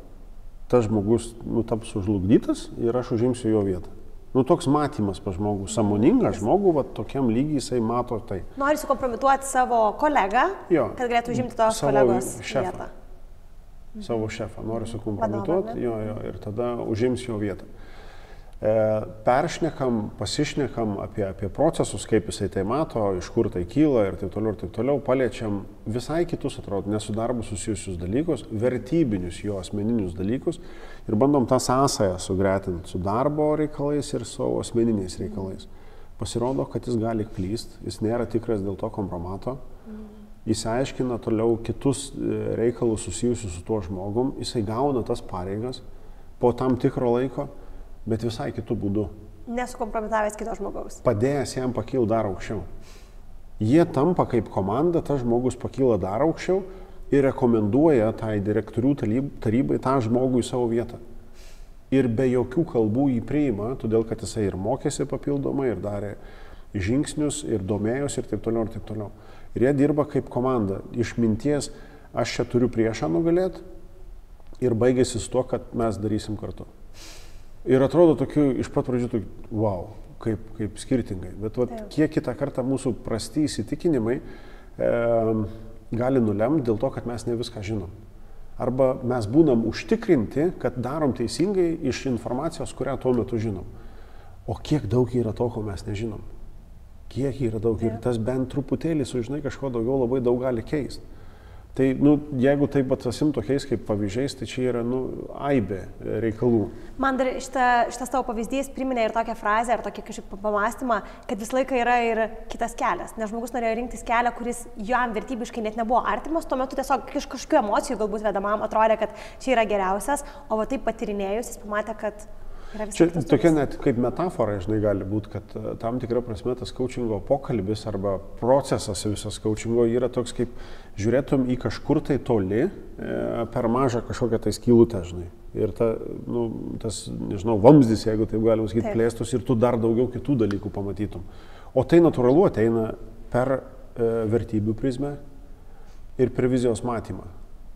tas žmogus taps sužlugdytas ir aš užimsiu jo vietą. Toks matymas pas žmogų, sąmoningas žmogų, tokiam lygiai jisai mato tai. Nori sukompromituoti savo kolegą, kad galėtų užimti tos kolegos vietą. Savo šefą nori sukompromituoti, ir tada užims jo vietą. Peršnekam, pasišnekam apie procesus, kaip jisai tai mato, iš kur tai kyla ir taip toliau, paliečiam visai kitus, atrodo, ne su darbu susijusius dalykus, vertybinius jo asmeninius dalykus ir bandom tą sąsają sugretinti su darbo reikalais ir savo asmeniniais reikalais. Pasirodo, kad jis gali klyst, jis nėra tikras dėl to kompromato, jis aiškina toliau kitus reikalus susijusius su tuo žmogum, jisai gauna tas pareigas po tam tikro laiko, bet visai kitų būdų. Nesukompromitavęs kito žmogaus. Padėjęs jam pakilti dar aukščiau. Jie tampa kaip komanda, tas žmogus pakyla dar aukščiau ir rekomenduoja tai direktorių tarybai tą žmogų į savo vietą. Ir be jokių kalbų jį priima, todėl kad jisai ir mokėsi papildomai, ir darė žingsnius, ir domėjosi, ir taip toliau, ir taip toliau. Ir jie dirba kaip komanda. Iš minties, aš čia turiu priešą nugalėti, ir baigėsi su tuo, kad mes darysim kartu. Ir atrodo tokių, iš pat pradžių, wow, kaip skirtingai. Bet kiek kitą kartą mūsų prasti įsitikinimai gali nulemti dėl to, kad mes ne viską žinom. Arba mes būnam užtikrinti, kad darom teisingai iš informacijos, kurią tuo metu žinom. O kiek daug yra to, ko mes nežinom. Kiek yra daug ir tas bent truputėlį sužinai kažko daugiau labai daug gali keisti. Tai, jeigu taip pasim tokiais kaip pavyzdžiais, tai čia yra, aibė reikalų. Man dar šitas tavo pavyzdys priminė ir tokią frazę, ar tokį kažkokį pamastymą, kad visą laiką yra ir kitas kelias. Nes žmogus norėjo rinktis kelią, kuris jam vertybiškai net nebuvo artimas, tuo metu tiesiog iš kažkokių emocijų galbūt vedamam atrodė, kad čia yra geriausias, o va taip patyrinėjus jis pamatė, kad čia tokia net kaip metafora, gali būti, kad tam tikra prasme tas coachingo pokalbis arba procesas visas coachingo yra toks, kaip žiūrėtum į kažkur tai toli per mažą kažkokią tai skylutę, Ir tas, nežinau, vamzdis, jeigu taip galima sakyti, plėstus ir tu dar daugiau kitų dalykų pamatytum. O tai natūralu ateina per vertybių prizmę ir per vizijos matymą.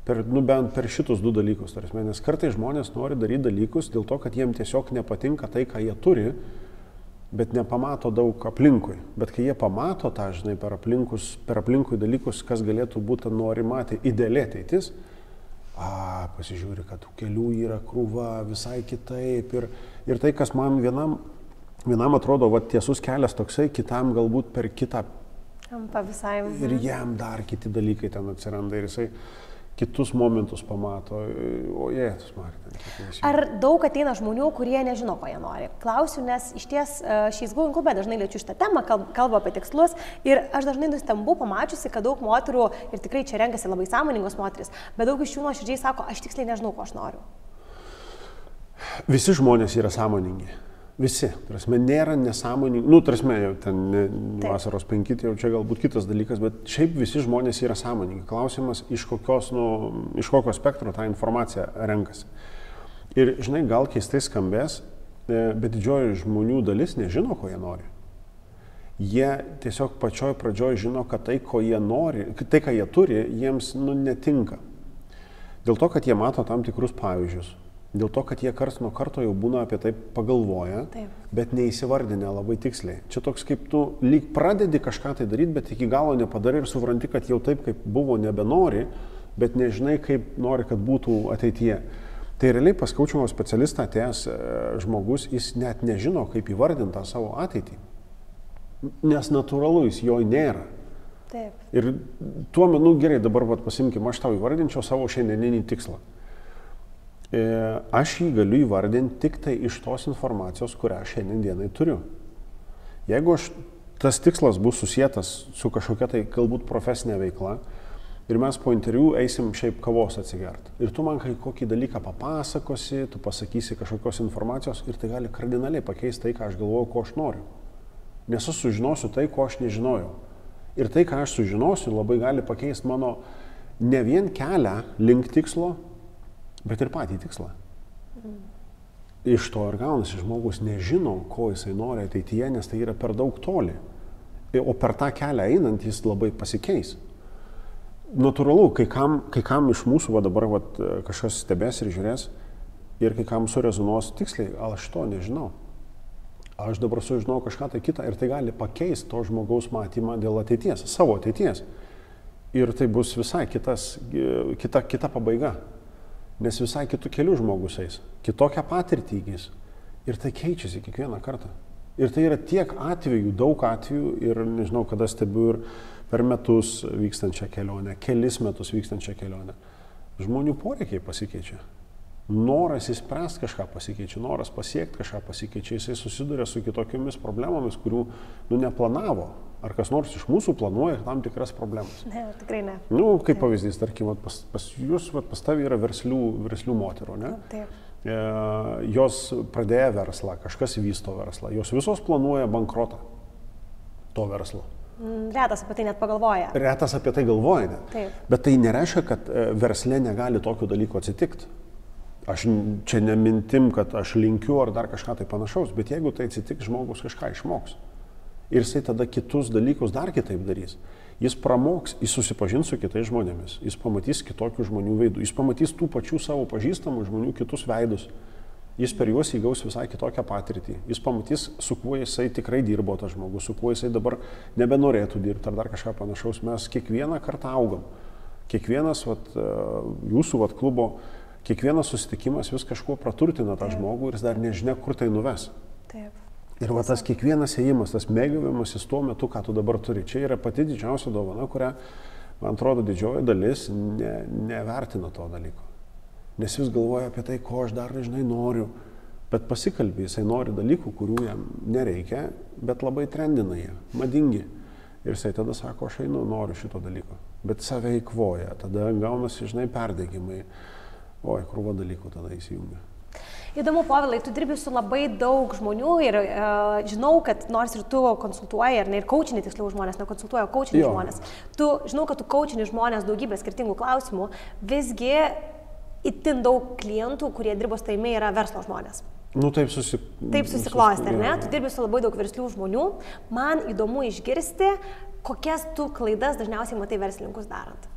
Bent per šitus du dalykus, nes kartais žmonės nori daryti dalykus dėl to, kad jiem tiesiog nepatinka tai, ką jie turi, bet nepamato daug aplinkui. Bet kai jie pamato tą, per aplinkui dalykus, kas galėtų būti norima, tai ideali ateitis, pasižiūri, kad tų kelių yra krūva visai kitaip. Ir tai, kas man vienam atrodo tiesus kelias toksai, kitam galbūt per kitą. Ir jam dar kiti dalykai ten atsiranda ir jisai kitus momentus pamato, o Jėzus Marija. Ar daug ateina žmonių, kurie nežino, ko jie nori? Klausiu, nes iš ties šiais Going klube dažnai liečiu šitą temą, kalbu apie tikslus ir aš dažnai nustembu pamačiusi, kad daug moterų, ir tikrai čia renkasi labai sąmoningos moteris, bet daug iš jų nuoširdžiai sako, aš tiksliai nežinau, ko aš noriu. Visi žmonės yra sąmoningi. Visi. Nėra nesąmoningi. Jau ten vasaros 5, jau čia galbūt kitas dalykas, bet šiaip visi žmonės yra sąmoningi. Klausimas, iš kokio spektro tą informaciją renkasi. Ir, gal keistai skambės, bet didžioji žmonių dalis nežino, ko jie nori. Jie tiesiog pačioj pradžioj žino, kad tai, ko jie nori, tai, ką jie turi, jiems netinka. Dėl to, kad jie mato tam tikrus pavyzdžius. Dėl to, kad jie karts nuo karto jau būna apie tai pagalvoja, bet neįsivardinę labai tiksliai. Čia toks kaip tu lyg pradedi kažką tai daryti, bet iki galo nepadarai ir supranti, kad jau taip, kaip buvo, nebenori, bet nežinai, kaip nori, kad būtų ateityje. Tai realiai pas coachingo specialistą atėjęs žmogus, jis net nežino, kaip įvardinti tą savo ateitį. Nes natūralu, jis jo nėra. Taip. Ir tuo metu, gerai, dabar pasimkim, aš tau įvardinčiau savo šiandieninį tikslą. Aš jį galiu įvardinti tik tai iš tos informacijos, kurią šiandien dienai turiu. Jeigu tas tikslas bus susietas su kažkokia tai galbūt profesinė veikla ir mes po interviu eisim šiaip kavos atsigert ir tu man kokį dalyką papasakosi, tu pasakysi kažkokios informacijos ir tai gali kardinaliai pakeisti tai, ką aš galvoju, ko aš noriu. Nes aš sužinosiu tai, ko aš nežinojau. Ir tai, ką aš sužinosiu, labai gali pakeisti mano ne vien kelią link tikslo, bet ir patį tikslą. Iš to ir gaunasi, žmogus nežino, ko jisai nori ateityje, nes tai yra per daug toli. O per tą kelią einant jis labai pasikeis. Natūralu, kai kam iš mūsų dabar kažkas stebės ir žiūrės ir kai kam surezonuos tiksliai, aš to nežinau. Aš dabar sužinau kažką tai kitą ir tai gali pakeisti to žmogaus matymą dėl ateities, savo ateities. Ir tai bus visai kita pabaiga. Nes visai kitų kelių žmogus eis, kitokią patirtį įgys. Ir tai keičiasi kiekvieną kartą. Ir tai yra tiek atvejų, daug atvejų ir nežinau, kada stebiu ir per metus vykstančią kelionę, kelis metus vykstančią kelionę. Žmonių poreikiai pasikeičia. Noras įspręsti kažką pasikeičia, noras pasiekti kažką pasikeičia, jisai susiduria su kitokiomis problemomis, kurių neplanavo. Ar kas nors iš mūsų planuoja tam tikras problemas? Ne, tikrai ne. Kaip pavyzdys, tarkim, pas jūs, pas tavi yra verslių moterų, ne? Taip. Jos pradėjo verslą, kažkas vysto verslą, jos visos planuoja bankrotą to verslo. Retas apie tai net pagalvoja. Retas apie tai galvoja, ne? Taip. Bet tai nereiškia, kad versle negali tokių dalykų atsitikti. Aš čia nemintim, kad aš linkiu ar dar kažką tai panašaus, bet jeigu tai atsitiks, žmogus kažką išmoks. Ir jisai tada kitus dalykus dar kitaip darys. Jis pramoks, jis susipažins su kitais žmonėmis, jis pamatys kitokių žmonių veidų, jis pamatys tų pačių savo pažįstamų žmonių kitus veidus. Jis per juos įgaus visai kitokią patirtį. Jis pamatys, su kuo jisai tikrai dirbo tas žmogus, su kuo jisai dabar nebenorėtų dirbti ar dar kažką panašaus. Mes kiekvieną kartą augam. Kiekvienas jūsų klubo, kiekvienas susitikimas vis kažkuo praturtina tą žmogų ir jis dar nežinia, kur tai nuves. Taip. Ir tas kiekvienas ėjimas, tas mėgavimasis tuo metu, ką tu dabar turi, čia yra pati didžiausia dovana, kurią Man atrodo, didžioji dalis nevertina to dalyko. Nes vis galvoja apie tai, ko aš dar dažnai noriu. Bet pasikalbė, jisai nori dalykų, kurių jam nereikia, bet labai trendina jie, madingi. Ir jisai tada sako, aš einu, noriu šito dalyko. Bet save įkvoja, tada gaunasi, perdegimai. Oi, krūva dalykų tada įsijungia. Įdomu, Povilai, tu dirbi su labai daug žmonių ir žinau, kad nors ir tu konsultuoji, ir coachini tiksliau žmonės, nekonsultuoji, o coachini žmonės. Žinau, kad tu coachini žmonės daugybę skirtingų klausimų, visgi itin daug klientų, kurie dirbo su tavimi, yra verslo žmonės. Taip susiklostė, ar ne? Tu dirbi su labai daug verslių žmonių. Man įdomu išgirsti, kokias tu klaidas dažniausiai matai verslininkus darant.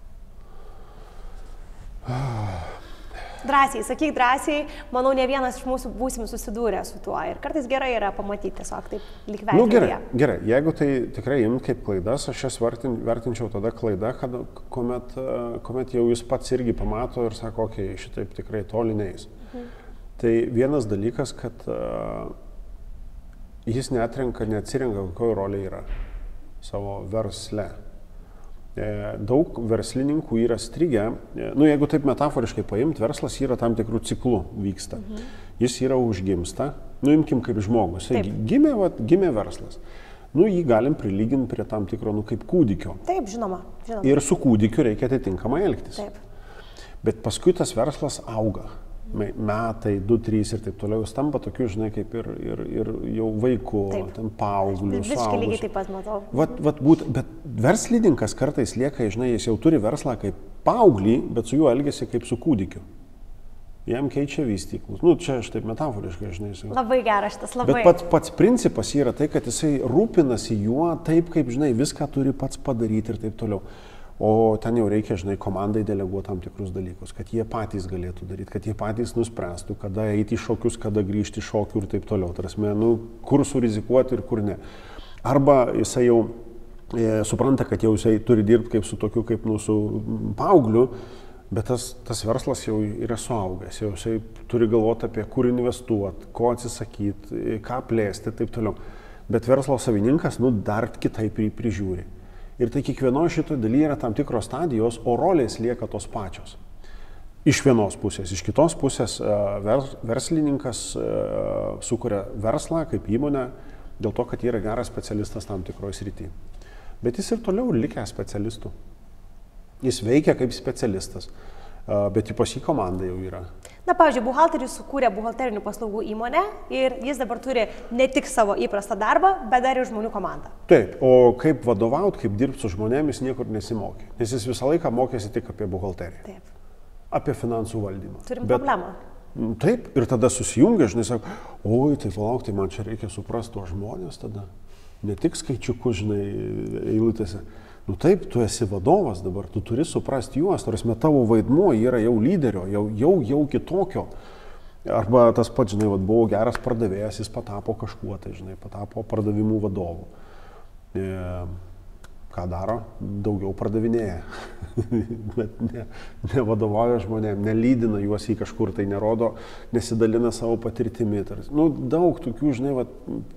Drąsiai, sakyk drąsiai, manau, ne vienas iš mūsų būsim susidūrę su tuo ir kartais gerai yra pamatyti tiesiog taip lyg veidrodyje. Gerai, jeigu tai tikrai imt kaip klaidas, aš jas vertinčiau tada klaida, kuomet jau jis pats irgi pamato ir sako, okei, šitaip tikrai toli neis. Tai vienas dalykas, kad jis neatsirenka, kokioje rolėje yra savo versle. Daug verslininkų yra strigę, jeigu taip metaforiškai paimt, verslas yra tam tikrų ciklų vyksta. Jis yra užgimsta, imkim kaip žmogus, gimė verslas. Jį galim prilyginti prie tam tikro, kaip kūdikio. Taip, žinoma. Ir su kūdikiu reikia atitinkamai elgtis. Taip. Bet paskui tas verslas auga. Metai, 2-3 ir taip toliau, jis tampa tokiu, kaip ir jau vaiku, paaugliu, suaugusiu. Visiškai lygiai taip pat matau. Bet verslininkas kartais lieka, jis jau turi verslą kaip paauglį, bet su juo elgiasi kaip su kūdikiu. Jam keičia vystyklus. Čia aš taip metaforiškai, Labai geras šitas, labai. Bet pats principas yra tai, kad jisai rūpinasi juo taip, kaip, viską turi pats padaryti ir taip toliau. O ten jau reikia, komandai deleguoti tam tikrus dalykus, kad jie patys galėtų daryti, kad jie patys nuspręstų, kada eiti į šokius, kada grįžti iš šokių ir taip toliau. Tarasme, kur surizikuoti ir kur ne. Arba jisai jau supranta, kad jau jisai turi dirbti kaip su tokiu, kaip su paaugliu, bet tas verslas jau yra suaugęs, jau jisai turi galvoti apie kur investuoti, ko atsisakyti, ką plėsti ir taip toliau. Bet verslo savininkas, dar kitaip prižiūri. Ir tai kiekvienoje šitoje dalyje yra tam tikros stadijos, o rolės lieka tos pačios. Iš vienos pusės. Iš kitos pusės verslininkas sukuria verslą kaip įmonę dėl to, kad yra geras specialistas tam tikroje srityje. Bet jis ir toliau likęs specialistu. Jis veikia kaip specialistas, bet pas jį komanda jau yra. Pavyzdžiui, buhalteris sukūrė buhalterinių paslaugų įmonę ir jis dabar turi ne tik savo įprastą darbą, bet dar ir žmonių komandą. Taip, o kaip vadovauti, kaip dirbti su žmonėmis, niekur nesimokė. Nes jis visą laiką mokėsi tik apie buhalteriją. Taip. Apie finansų valdymą. Turim problemą. Taip, ir tada susijungia, sako, oi, tai palauk, tai man čia reikia suprasti tuos žmonės tada. Ne tik skaičiukus, eilutėse. Taip, tu esi vadovas dabar, tu turi suprasti juos, tarsi tavo vaidmuo yra jau lyderio, jau kitokio. Arba tas pats, buvo geras pardavėjas, jis patapo kažkuo, tai patapo pardavimų vadovu. Ką daro? Daugiau pardavinėja. Bet nevadovauja žmonėm, nelydina juos į kažkur, tai nerodo, nesidalina savo patirtimi. Daug tokių,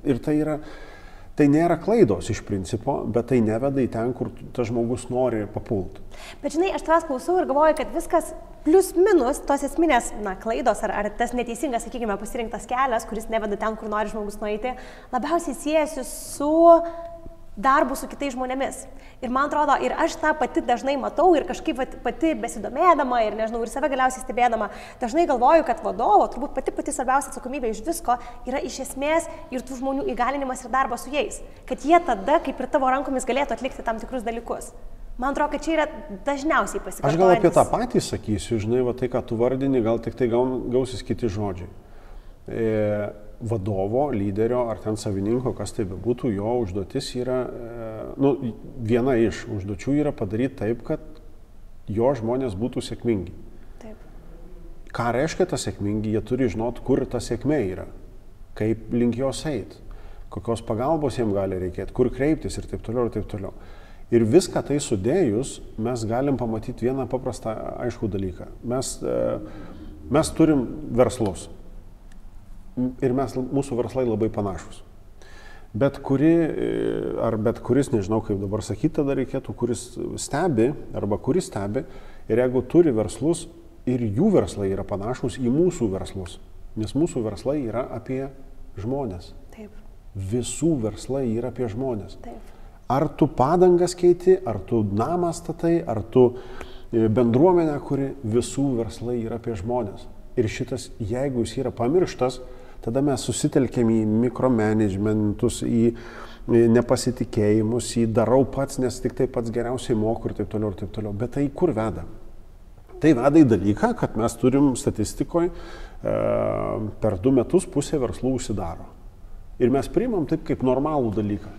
ir tai yra... Tai nėra klaidos iš principo, bet tai neveda į ten, kur tas žmogus nori papulti. Bet aš tavęs klausau ir galvoju, kad viskas plius minus tos esminės klaidos ar tas neteisingas, sakykime, pasirinktas kelias, kuris neveda ten, kur nori žmogus nueiti, labiausiai siejasi su darbu su kitais žmonėmis. Ir man atrodo, ir aš tą pati dažnai matau ir kažkaip pati besidomėdama ir ir save galiausiai stebėdama, dažnai galvoju, kad vadovo, turbūt pati svarbiausia atsakomybė iš visko yra iš esmės ir tų žmonių įgalinimas ir darbas su jais. Kad jie tada, kaip ir tavo rankomis, galėtų atlikti tam tikrus dalykus. Man atrodo, kad čia yra dažniausiai pasikartojantis. Aš gal apie tą patį sakysiu, tai, ką tu vardini, gal tik tai gausis kiti žodžiai. Vadovo, lyderio ar ten savininko, kas tai bebūtų, jo užduotis yra, viena iš užduočių yra padaryti taip, kad jo žmonės būtų sėkmingi. Taip. Ką reiškia ta sėkmingi, jie turi žinoti, kur ta sėkmė yra, kaip link jos eiti, kokios pagalbos jiems gali reikėti, kur kreiptis ir taip toliau ir taip toliau. Ir viską tai sudėjus, mes galim pamatyti vieną paprastą aiškų dalyką. Mes turim verslus. Ir mūsų verslai labai panašus. bet kuris, nežinau kaip dabar sakyti, tada reikėtų, kuris stebi arba kuris stebi ir jeigu turi verslus ir jų verslai yra panašus į mūsų verslus, nes mūsų verslai yra apie žmonės. Taip. Visų verslai yra apie žmonės. Taip. Ar tu padangas keiti, ar tu namą statai, ar tu bendruomenę, kuri visų verslai yra apie žmonės. Ir šitas, jeigu jis yra pamirštas, tada mes susitelkėm į mikromanagementus, į nepasitikėjimus, į darau pats, nes tik tai pats geriausiai moku ir taip toliau ir taip toliau. Bet tai kur veda? Tai veda į dalyką, kad mes turim statistikoje per 2 metus pusė verslų užsidaro. Ir mes priimam taip kaip normalų dalyką.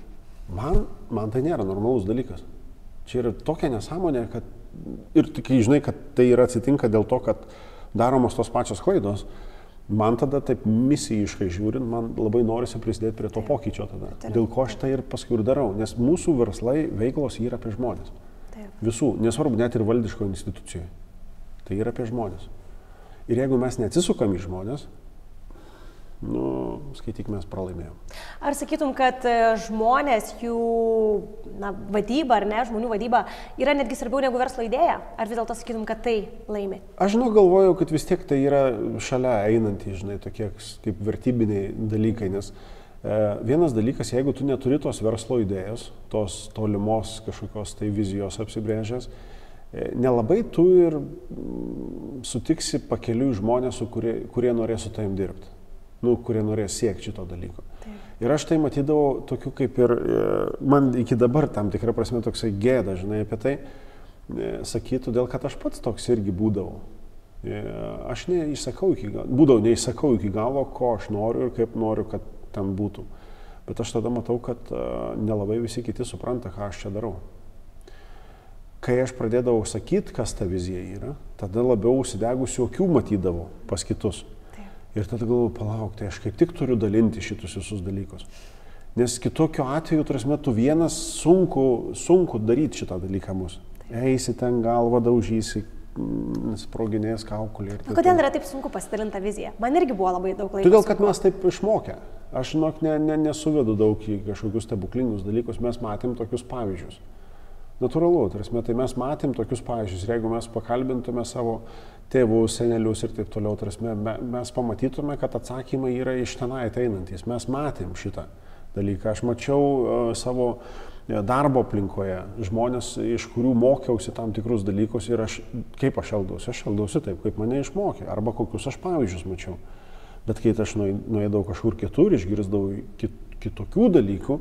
Man tai nėra normalus dalykas. Čia yra tokia nesąmonė, kad ir tik žinai, kad tai yra atsitinka dėl to, kad daromos tos pačios klaidos. Man tada taip misijiškai žiūrint, man labai norisi prisidėti prie to pokyčio tada. Dėl ko aš tai ir paskui ir darau, nes mūsų verslai veiklos yra apie žmonės. Taip. Visų, nesvarbu, net ir valdiško institucijoje. Tai yra apie žmonės. Ir jeigu mes neatsisukam į žmonės, skaityk, mes pralaimėjom. Ar sakytum, kad žmonės, jų vadyba, ar ne, žmonių vadyba yra netgi svarbiau negu verslo idėja? Ar vis dėlto sakytum, kad tai laimi? Aš galvoju, kad vis tiek tai yra šalia einantys, žinai, tokie kaip vertybiniai dalykai, nes vienas dalykas, jeigu tu neturi tos verslo idėjos, tos tolimos kažkokios tai vizijos apsibrėžęs, nelabai tu ir sutiksi pakeliui žmonės, kurie norės su tavim dirbti. Kurie norės siekti šito dalyko. Taip. Ir aš tai matydavau tokiu kaip ir, man iki dabar tam tikrą prasme toksai gėda, žinai, apie tai sakyti, todėl kad aš pats toks irgi būdavau. Aš neišsakau iki galo, ko aš noriu ir kaip noriu, kad ten būtų. Bet aš tada matau, kad nelabai visi kiti supranta, ką aš čia darau. Kai aš pradėdavau sakyti, kas ta vizija yra, tada labiau užsidegusių akių matydavau pas kitus. Ir tada galvoju, palauk, tai aš kaip tik turiu dalinti šitus visus dalykus. Nes kitokio atveju, tu vienas sunku daryti šitą dalyką mūsų. Eisi ten galvą, daužysi, sproginės kaukulį. Kodėl yra taip sunku pasidalinti tą viziją? Man irgi buvo labai daug laiko. Todėl, kad mes taip išmokę. Aš nesuvedu daug į kažkokius stebuklingus dalykus, mes matėm tokius pavyzdžius. Natūralu, tai mes matėm tokius pavyzdžius. Ir jeigu mes pakalbintume savo tėvus, senelius ir taip toliau, mes pamatytume, kad atsakymai yra iš tenai ateinantys. Mes matėm šitą dalyką. Aš mačiau savo darbo aplinkoje žmonės, iš kurių mokiausi tam tikrus dalykus ir kaip aš elgdausi. Aš elgdausi taip, kaip mane išmokė, arba kokius aš pavyzdžius mačiau. Bet kai aš nueidavau kažkur kitur, išgirsdavau kitokių dalykų,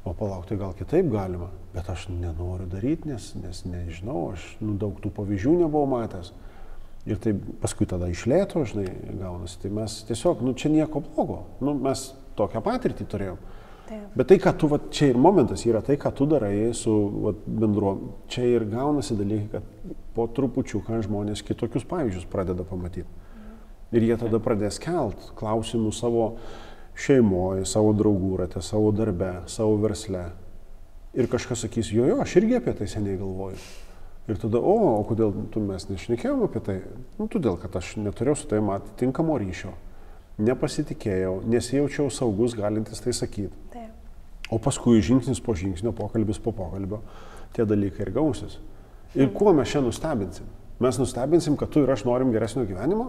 o palauk, tai gal kitaip galima. Bet aš nenoriu daryti, nes nežinau, aš daug tų pavyzdžių nebuvau matęs. Ir tai paskui tada iš lėto, žinai, gaunasi. Tai mes tiesiog, čia nieko blogo. Mes tokią patirtį turėjom. Taip. Bet tai, ką tu, čia ir momentas yra tai, ką tu darai su bendruomene. Čia ir gaunasi dalykai, kad po trupučiuką žmonės kitokius pavyzdžius pradeda pamatyti. Ir jie tada pradės kelt klausimų savo šeimoje, savo draugų rate, savo darbe, savo versle. Ir kažkas sakys, jo, aš irgi apie tai seniai galvoju. Ir tada, o kodėl mes nešnekėjom apie tai? Todėl, kad aš neturėjau su tavim atitinkamo ryšio, nepasitikėjau, nesijaučiau saugus galintis tai sakyti. Taip. O paskui žingsnis po žingsnio, pokalbis po pokalbio, tie dalykai ir gausis. Ir kuo mes čia nustebinsim? Mes nustebinsim, kad tu ir aš norim geresnio gyvenimo,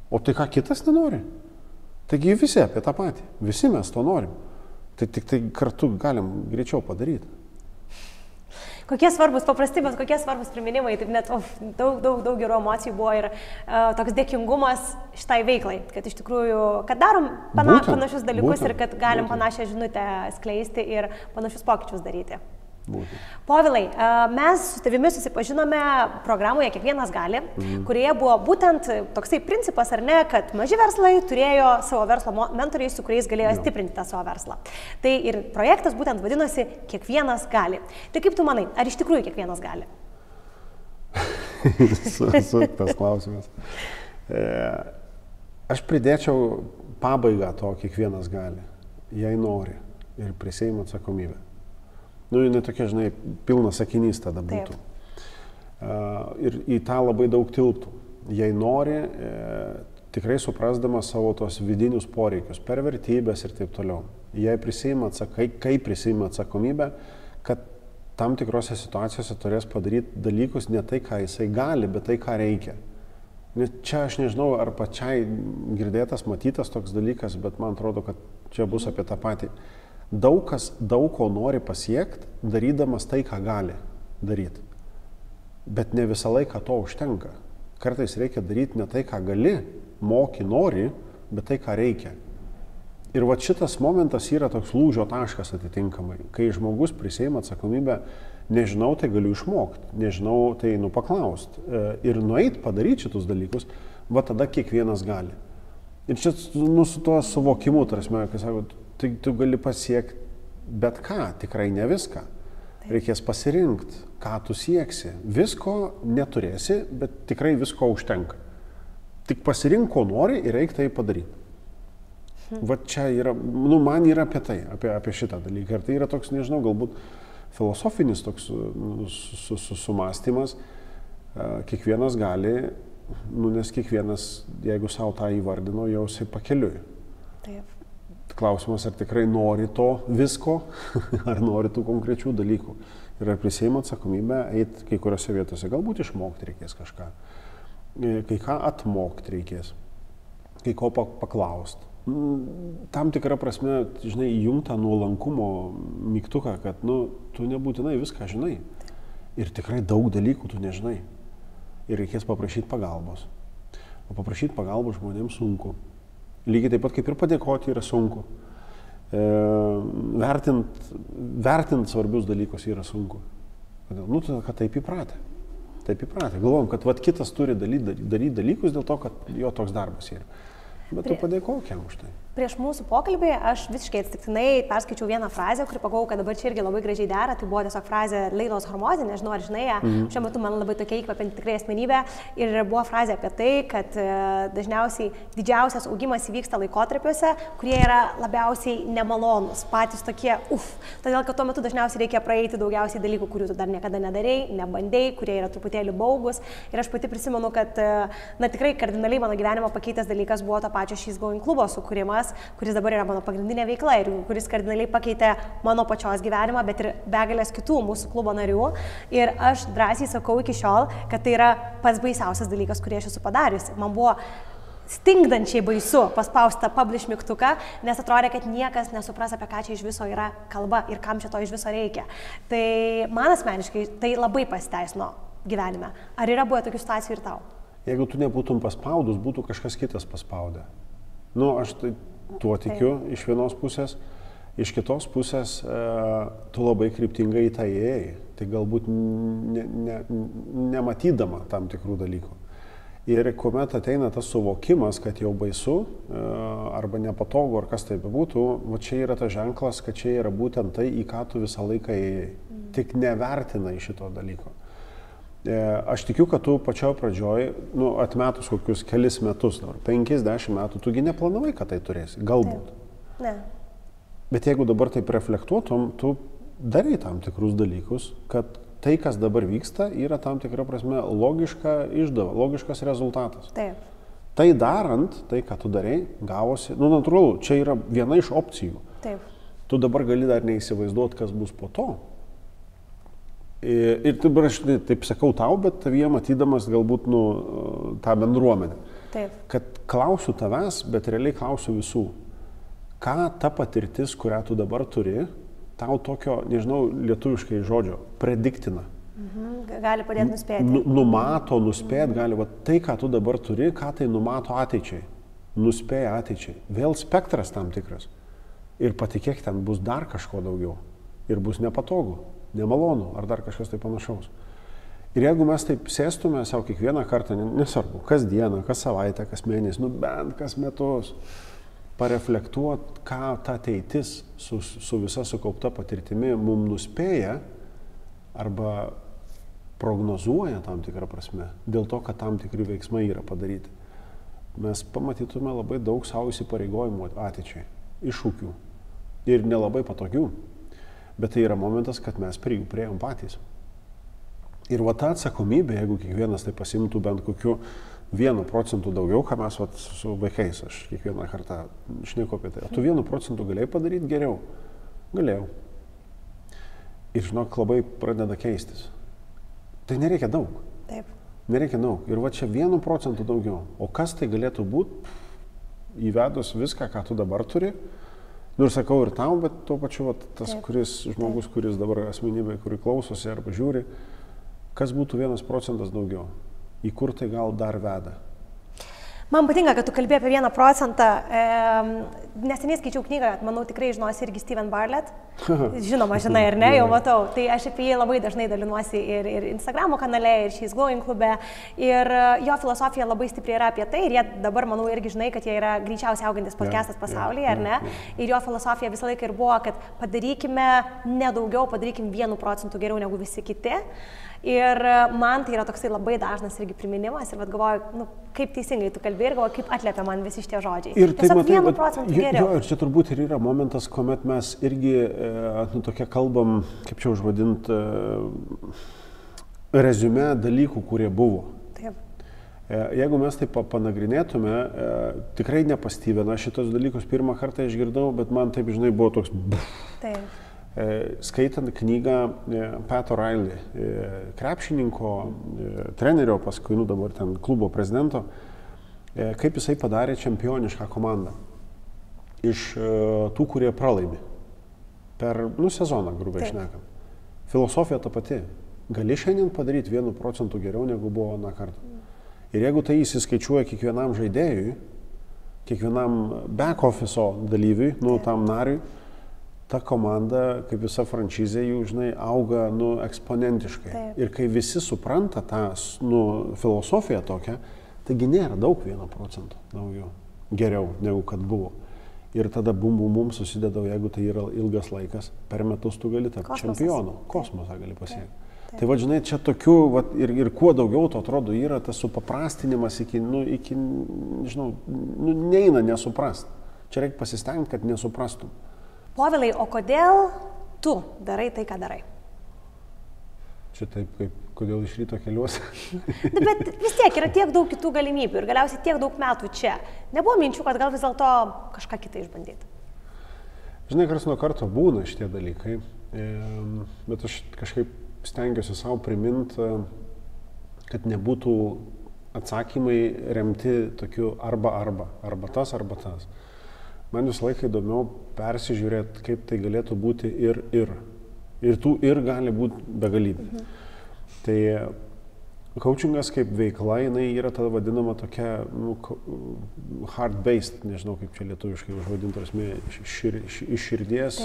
o tai ką kitas nenori? Taigi visi apie tą patį, visi mes to norim. Tai tik tai kartu galim greičiau padaryti. Kokie svarbus, paprasti, bet kokie svarbus priminimai, taip net daug gerų emocijų buvo ir toks dėkingumas šitai veiklai, kad iš tikrųjų, kad darom panašius dalykus ir kad galim panašią žinutę skleisti ir panašius pokyčius daryti. Povilai, mes su tavimi susipažinome programoje Kiekvienas gali, kurioje buvo būtent toksai principas, ar ne, kad maži verslai turėjo savo verslo mentoriais, su kuriais galėjo stiprinti tą savo verslą. Tai ir projektas būtent vadinosi Kiekvienas gali. Tai kaip tu manai, ar iš tikrųjų kiekvienas gali? Suktas klausimas. Aš pridėčiau pabaigą to Kiekvienas gali, jei nori ir prisiima atsakomybę. Jinai tokia, žinai, pilnas sakinys tada būtų. Ir į tą labai daug tilptų. Jei nori, tikrai suprasdamas savo tos vidinius poreikius, per vertybės ir taip toliau, jei kai prisima atsakomybę, kad tam tikrose situacijose turės padaryti dalykus ne tai, ką jisai gali, bet tai, ką reikia. Nes čia aš nežinau, ar pačiai girdėtas, matytas toks dalykas, bet man atrodo, kad čia bus apie tą patį. Daug kas daug ko nori pasiekti, darydamas tai, ką gali daryti. Bet ne visą laiką to užtenka. Kartais reikia daryti ne tai, ką gali, nori, bet tai, ką reikia. Ir va šitas momentas yra toks lūžio taškas atitinkamai. Kai žmogus prisėima atsakomybę, nežinau, tai galiu išmokti, nežinau, tai paklausti. Ir nueit padaryti šitus dalykus, va tada kiekvienas gali. Ir čia su tuo suvokimu, tarsi, kai sako, tai tu gali pasiekti bet ką, tikrai ne viską. Reikės pasirinkti, ką tu sieksi. Visko neturėsi, bet tikrai visko užtenka. Tik pasirink, ko nori ir reik tai padaryti. Va čia yra, man yra apie tai, apie šitą dalyką. Ir tai yra toks, nežinau, galbūt filosofinis toks sumąstymas. Kiekvienas gali, nes kiekvienas, jeigu savo tą įvardino, jau jisai pakeliui. Taip. Klausimas, ar tikrai nori to visko, ar nori tų konkrečių dalykų. Ir ar prisėima atsakomybę eiti kai kuriuose vietose. Galbūt išmokti reikės kažką. Kai ką atmokti reikės. Kai ko paklausti. Tam tikrą prasme, žinai, įjungtą nuolankumo mygtuką, kad, tu nebūtinai viską žinai. Ir tikrai daug dalykų tu nežinai. Ir reikės paprašyti pagalbos. O paprašyti pagalbos žmonėms sunku. Lygiai taip pat kaip ir padėkoti yra sunku. Vertint svarbius dalykus yra sunku. Kodėl? Kad taip įpratę. Galvojam, kad kitas turi daryti dalykus dėl to, kad jo toks darbas yra. Bet tu padėkok jam už tai. Prieš mūsų pokalbį aš visiškai atsitiktinai perskaičiau vieną frazę, kuri pagalvojau, kad dabar čia irgi labai gražiai dera. Tai buvo tiesiog frazė Leilos Hormozė, nežinau ar žinai ją, šiuo metu man labai tokia įkvepianti tikrai asmenybė. Ir buvo frazė apie tai, kad dažniausiai didžiausias augimas įvyksta laikotarpiuose, kurie yra labiausiai nemalonūs, patys tokie Todėl, kad tuo metu dažniausiai reikia praeiti daugiausiai dalykų, kurių tu dar niekada nedarei, nebandei, kurie yra truputėlį baugus. Ir aš pati prisimenu, kad tikrai kardinaliai mano gyvenimo pakeitęs dalykas buvo to pačio She's Going klubo sukūrimas, kuris dabar yra mano pagrindinė veikla ir kuris kardinaliai pakeitė mano pačios gyvenimą, bet ir begalės kitų mūsų klubo narių. Ir aš drąsiai sakau iki šiol, kad tai yra pats baisiausias dalykas, kurį aš esu padariusi. Man buvo stingdančiai baisu paspausti tą publish mygtuką, nes atrodė, kad niekas nesupras, apie ką čia iš viso yra kalba ir kam čia to iš viso reikia. Tai man asmeniškai tai labai pasiteisino gyvenime. Ar yra buvę tokių situacijų ir tau? Jeigu tu nebūtum paspaudus, būtų kažkas kitas paspaudę. Aš tai tuo tikiu iš vienos pusės, iš kitos pusės tu labai kryptingai į tai ėjai, tai galbūt nematydama tam tikrų dalykų. Ir kuomet ateina tas suvokimas, kad jau baisu arba nepatogu, ar kas tai bebūtų, čia yra tas ženklas, kad čia yra būtent tai, į ką tu visą laiką ėjai. Tik nevertinai šito dalyko. Aš tikiu, kad tu pačioj pradžioj, atmetus kokius kelis metus, 5-10 metų, tugi neplanavai, kad tai turėsi. Galbūt. Ne. Bet jeigu dabar taip reflektuotum, tu darai tam tikrus dalykus, kad tai, kas dabar vyksta, yra tam tikra prasme logiška išdava, logiškas rezultatas. Taip. Tai darant, tai, ką tu darai, gavosi, natūralu, čia yra viena iš opcijų. Taip. Tu dabar gali dar neįsivaizduoti, kas bus po to. Ir dabar aš taip sakau tau, bet tavyje matydamas galbūt tą bendruomenę. Taip. Kad klausiu tavęs, bet realiai klausiu visų. Ką ta patirtis, kurią tu dabar turi, tau tokio, nežinau, lietuviškai žodžio, prediktina. Gali padėti nuspėti. Numato, nuspėti gali. Tai, ką tu dabar turi, ką tai numato ateičiai. Nuspėja ateičiai. Vėl spektras tam tikras. Ir patikėk, ten bus dar kažko daugiau. Ir bus nepatogu. Nemalonu, ar dar kažkas tai panašaus. Ir jeigu mes taip sėstume savo kiekvieną kartą, nesvarbu, kas dieną, kas savaitę, kas mėnesį, bent kas metus, pareflektuot, ką ta ateitis su visa sukaupta patirtimi mums nuspėja arba prognozuoja tam tikrą prasme, dėl to, kad tam tikri veiksmai yra padaryti. Mes pamatytume labai daug savo įsipareigojimų ateičiai, iššūkių ir nelabai patogių. Bet tai yra momentas, kad mes prie jų priėjom patys. Ir ta atsakomybė, jeigu kiekvienas tai pasimtų bent kokiu 1% daugiau, ką mes su vaikais, aš kiekvieną kartą šneku apie tai. Tu 1% galėjai padaryti geriau? Galėjau. Ir žinok, labai pradeda keistis. Tai nereikia daug. Taip. Nereikia daug. Ir va čia 1% daugiau. O kas tai galėtų būti, įvedus viską, ką tu dabar turi? Nu ir sakau ir tau, bet tuo pačiu va, tas žmogus, kuris dabar asmenybė, kuri klausosi arba žiūri, kas būtų 1% daugiau? Į kur tai gal dar veda? Man patinka, kad tu kalbėjai apie 1%. Neseniai skaičiau knygą, manau tikrai žinosi irgi Steven Bartlett. Žinoma, žinai ar ne, jau matau. Tai aš apie jį labai dažnai dalinuosi ir Instagramo kanale, ir She's Glowing klube. Ir jo filosofija labai stipriai yra apie tai. Ir jie dabar, manau, irgi žinai, kad jie yra greičiausiai augantis podcastas pasaulyje, ar ne? Ir jo filosofija visą laiką ir buvo, kad padarykime nedaugiau, padarykime 1% geriau negu visi kiti. Ir man tai yra toksai labai dažnas irgi priminimas ir galvoju, nu, kaip teisingai tu kalbėjai ir galvoju, kaip atliepia man visi šitie žodžiai. Ir tai tiesiog matai, 1% geriau. Jo, ir čia turbūt ir yra momentas, kuomet mes irgi tokia kalbam, kaip čia užvadint, reziume dalykų, kurie buvo. Taip. Jeigu mes taip panagrinėtume, tikrai nepastyvina šitos dalykus, pirmą kartą išgirdau, bet man taip, žinai, buvo toks... Taip. Skaitant knygą Pat O'Reilly, krepšininko, trenerio, paskui, nu dabar ten klubo prezidento, kaip jisai padarė čempionišką komandą iš tų, kurie pralaimi per, sezoną, grubiai šnekant. Filosofija ta pati. Gali šiandien padaryti 1% geriau, negu buvo aną kartą. Ir jeigu tai įsiskaičiuoja kiekvienam žaidėjui, kiekvienam back office dalyviui, tam nariui, ta komanda, kaip visa franšizė, jų, žinai, auga, eksponentiškai. Taip. Ir kai visi supranta tą, filosofiją tokią, taigi nėra daug 1% daugiau, geriau negu kad buvo. Ir tada bum susideda, jeigu tai yra ilgas laikas, per metus tu gali tapti čempionu, kosmosą gali pasiekti. Tai va, žinai, čia tokių, va, ir kuo daugiau to atrodo yra, tas supaprastinimas iki nežinau, neina nesuprast. Čia reikia pasistengti, kad nesuprastum. Povilai, o kodėl tu darai tai, ką darai? Čia taip, kaip, kodėl iš ryto keliuosi? Bet vis tiek yra tiek daug kitų galimybių ir galiausiai tiek daug metų čia. Nebuvo minčių, kad gal vis dėlto kažką kitą išbandyti? Žinai, karts nuo karto būna šitie dalykai, bet aš kažkaip stengiuosi savo priminti, kad nebūtų atsakymai remti tokiu arba tas. Man visą laiką įdomiau persižiūrėti, kaip tai galėtų būti ir. Ir tų ir gali būti begalybė. Tai coachingas kaip veikla, jinai yra ta vadinama tokia hard-based, nežinau kaip čia lietuviškai užvadinti, iš širdies,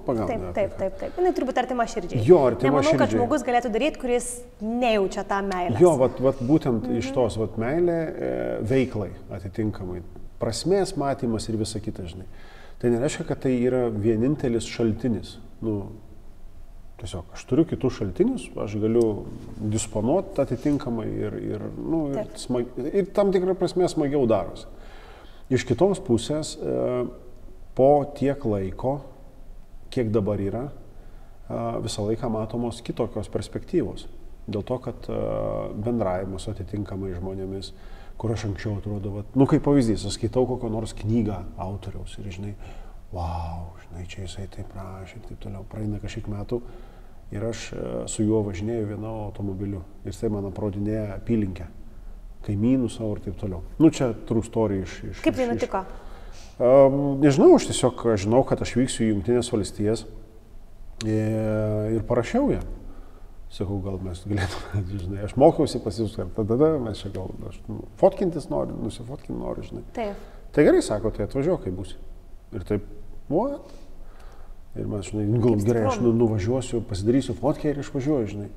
pagalba. Taip. Jinai turbūt artima širdžiai. Jo, artima širdžiai. Nemanau, kad žmogus galėtų daryti, kuris nejaučia tą meilę. Jo, būtent iš tos meilė veiklai atitinkamai. Prasmės matymas ir visa kita, žinai. Tai nereiškia, kad tai yra vienintelis šaltinis. Tiesiog aš turiu kitus šaltinius, aš galiu disponuoti atitinkamai ir tam tikrą prasme smagiau darosi. Iš kitos pusės, po tiek laiko, kiek dabar yra, visą laiką matomos kitokios perspektyvos. Dėl to, kad bendravimas su atitinkamai žmonėmis, kur aš anksčiau atrodo, kaip pavyzdys, aš skaitau kokią nors knygą autoriaus ir žinai, žinai, čia jisai taip rašė ir taip toliau. Praeina kažkiek metų ir aš su juo važinėjau vienu automobiliu ir jisai man aprodinėja apylinkę, kaimynų savo ir taip toliau. Čia true story iš... Kaip tai nutiko? Nežinau, aš tiesiog žinau, kad aš vyksiu į Jungtinės valstijas ir parašiau ją. Sakau, gal mes galėtume, žinai, aš mokiausi pas jūs, tada mes čia gal, fotkintis noriu, nusifotkinti noriu, žinai. Taip. Tai gerai, sako, tai atvažiuok, kai būsi. Ir taip, what? Ir mes, žinai, gal gerai, aš nuvažiuosiu, pasidarysiu fotkę ir išvažiuoju, žinai.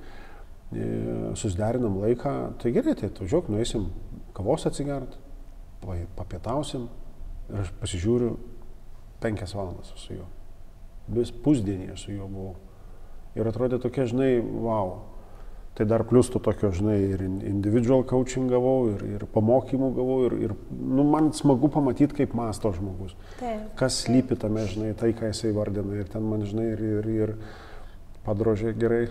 Susiderinam laiką, tai gerai, tai atvažiuok, nueisim kavos atsigert, papietausim ir aš pasižiūriu 5 valandas su juo. Vis pusdienį aš su juo buvau. Ir atrodė tokia, žinai, Tai dar plius tu tokio, žinai, ir individual coaching gavau, ir pamokymų gavau, ir man smagu pamatyti, kaip mąsto žmogus. Taip. Kas slypi tame, žinai, tai, ką jisai vardina. Ir ten man, žinai, ir padrožė gerai.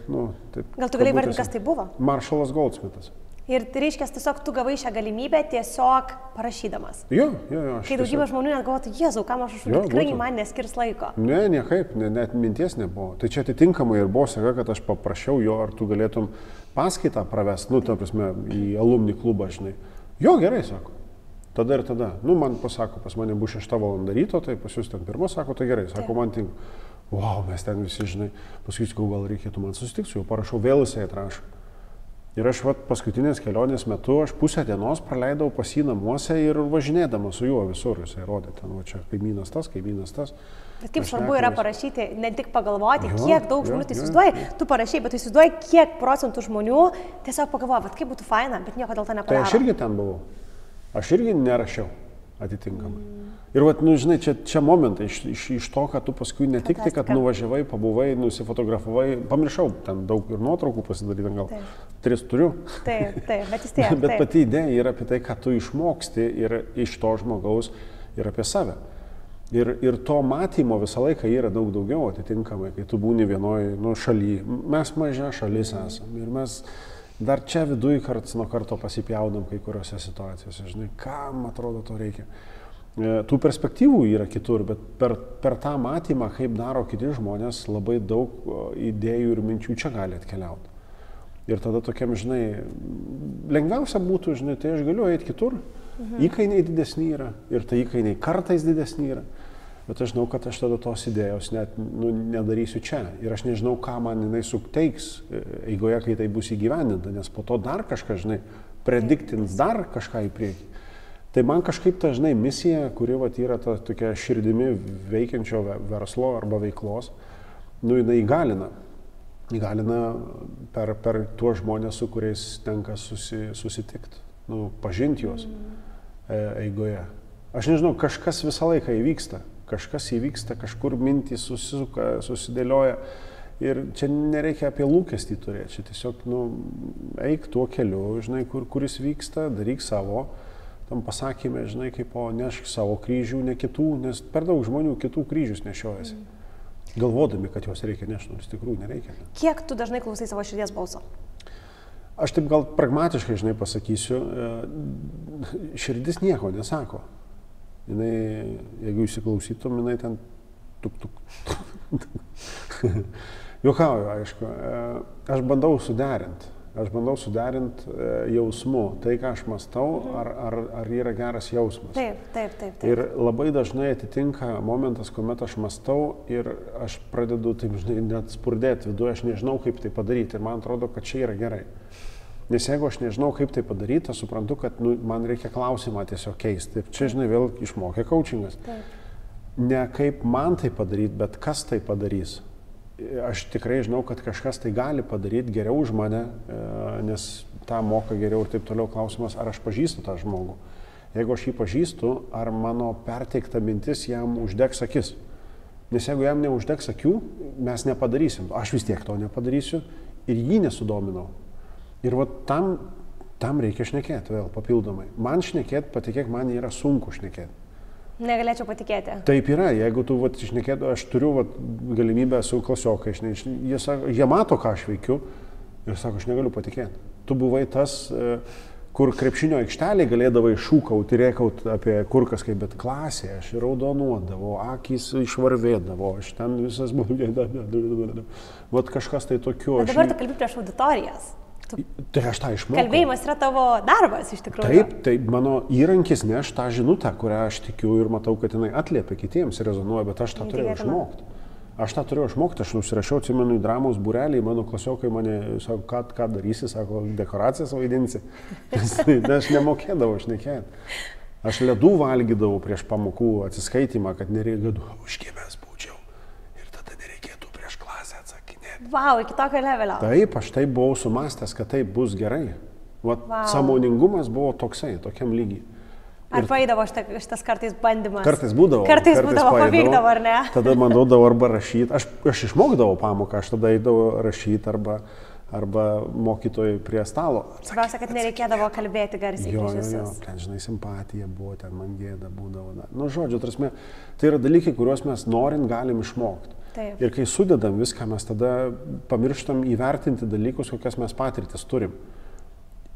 Taip, gal tu galėjai vardinti, kas tai buvo? Marshallas Goldsmithas. Ir tai reiškia, tiesiog tu gavai šią galimybę tiesiog parašydamas. Jo. Kai daugybė žmonių net galvotų, Jėzau, kam aš rašau, tikrai man neskirs laiko. Ne, niekaip, net minties nebuvo. Tai čia atitinkamai ir buvo seka, kad aš paprašiau jo, ar tu galėtum paskaitą pravesti, ta prasme, į alumni klubą, žinai. Jo, gerai, sako. Tada ir tada. Man pasako, pas mane bus 6 valanda ryto, tai pas jūs ten 1, sako, tai gerai, sako, man tinka. Wow, mes ten visi, žinai, paskui gal reikėtų man susitikti su juo, parašau, vėl jisai atrašo. Ir aš paskutinės kelionės metu, aš pusę dienos praleidau pas jį namuose ir važinėdama su juo visur, jisai rodė ten, čia kaimynas tas. Bet kaip svarbu yra parašyti, ne tik pagalvoti, kiek daug žmonių, tai įsivaizduoji, tu parašai, bet tu įsivaizduoji, kiek procentų žmonių tiesiog pagalvoja, kaip būtų faina, bet nieko dėl to nepadaro. Tai aš irgi ten buvau, aš irgi nerašiau atitinkamai. Ir žinai, čia momentai iš to, kad tu paskui ne tik tai, kad nuvažiavai, pabuvai, nusifotografavai, pamiršau, ten daug ir nuotraukų pasidaryti, gal 3 turiu. Taip, bet vis tiek. Bet pati idėja yra apie tai, kad tu išmoksti ir iš to žmogaus ir apie save. Ir to matymo visą laiką yra daug daugiau atitinkamai, kai tu būni vienoje šalyje. Mes maža šalis esame ir mes dar čia viduje karts nuo karto pasipjaudom kai kuriuose situacijose. Žinai, kam atrodo to reikia. Tų perspektyvų yra kitur, bet per tą matymą, kaip daro kiti žmonės, labai daug idėjų ir minčių čia gali atkeliauti. Ir tada tokiam, žinai, lengviausia būtų, žinai, tai aš galiu eiti kitur, įkainiai didesni yra ir tai įkainiai kartais didesni yra, bet aš žinau, kad aš tada tos idėjos net nedarysiu čia ir aš nežinau, ką man jinai suteiks eigoje, kai tai bus įgyvendinta, nes po to dar kažką, žinai, prediktins dar kažką į priekį. Tai man kažkaip ta, žinai, misija, kuri yra ta tokia širdimi veikiančio verslo arba veiklos, jinai įgalina per tuos žmonės, su kuriais tenka susitikti, pažinti juos eigoje. Aš nežinau, kažkas visą laiką įvyksta, kažkur mintys susisuka, susidėlioja ir čia nereikia apie lūkestį turėti, čia tiesiog, eik tuo keliu, žinai, kuris vyksta, daryk savo. Tam pasakymė, žinai, kaip nešk savo kryžių, ne kitų, nes per daug žmonių kitų kryžius nešiojasi. Galvodami, kad juos reikia nešti, nors tikrųjų nereikia. Kiek tu dažnai klausai savo širdies balso? Aš taip gal pragmatiškai, žinai, pasakysiu, širdis nieko nesako. Jinai, jeigu įsiklausytum, jinai ten tuk. Juokauju, aišku. Aš bandau suderinti jausmu, tai, ką aš mąstau, ar yra geras jausmas. Taip. Ir labai dažnai atitinka momentas, kuomet aš mąstau ir aš pradedu, taip, žinai, net spurdėti viduje, aš nežinau, kaip tai padaryti ir man atrodo, kad čia yra gerai. Nes jeigu aš nežinau, kaip tai padaryti, aš suprantu, kad man reikia klausimą tiesiog keisti. Ir čia, žinai, vėl išmokė coachingas. Ne kaip man tai padaryti, bet kas tai padarys. Aš tikrai žinau, kad kažkas tai gali padaryti geriau už mane, nes tą moka geriau ir taip toliau. Klausimas, ar aš pažįstu tą žmogų. Jeigu aš jį pažįstu, ar mano perteikta mintis jam uždegs akis. Nes jeigu jam neuždegs akių, mes nepadarysim. Aš vis tiek to nepadarysiu ir jį nesudominau. Ir tam reikia šnekėti vėl papildomai. Man šnekėti, patikėk, man yra sunku šnekėti. Negalėčiau patikėti. Taip yra, jeigu tu šnekėtų, aš turiu galimybę su klasiokai, jie mato, ką aš veikiu ir sako, aš negaliu patikėti. Tu buvai tas, kur krepšinio aikštelėje galėdavai šūkauti, rėkauti apie kur kas kaip, bet klasėje aš raudonuodavau, akys išvarvėdavo, aš ten visas buvau, vat kažkas tai tokiu. Bet dabar tu kalbi prieš auditorijas. Tai aš tą išmokau. Kalbėjimas yra tavo darbas iš tikrųjų. Taip, tai mano įrankis neš tą žinutę, kurią aš tikiu ir matau, kad jinai atliepia kitiems, rezonuoja, bet aš tą turėjau išmokti. Aš nusirašiau, atsimenu, į dramos būrelį, mano klasiokai mane sako, ką darysi, sako, dekoracijas vaidinsi. Aš nemokėdavau šnekėti. Aš ledų valgydavau prieš pamokų atsiskaitimą, kad nereikėtų užkėmęs būčiau. Ir tada nereikėtų prieš klasę atsakinėti. Vau, iki tokio levelio. Taip, aš taip buvau sumastęs, kad taip bus gerai. Sąmoningumas buvo tokiam lygiai. Ar paeidavo šitas kartais bandymas? Kartais būdavo, pavykdavo, ar ne? Tada man duodavo arba rašyti. Aš išmokdavau pamoką, aš tada eidavau rašyti arba mokytojai prie stalo. Svarbiausia, kad nereikėdavo kalbėti garsiai prieš visus. Jo, ten, žinai, simpatija buvo, ten man gėda būdavo. Žodžiu, tai yra dalykai, kuriuos mes norint galim išmokti. Taip. Ir kai sudedam viską, mes tada pamirštam įvertinti dalykus, kokias mes patirtis turim.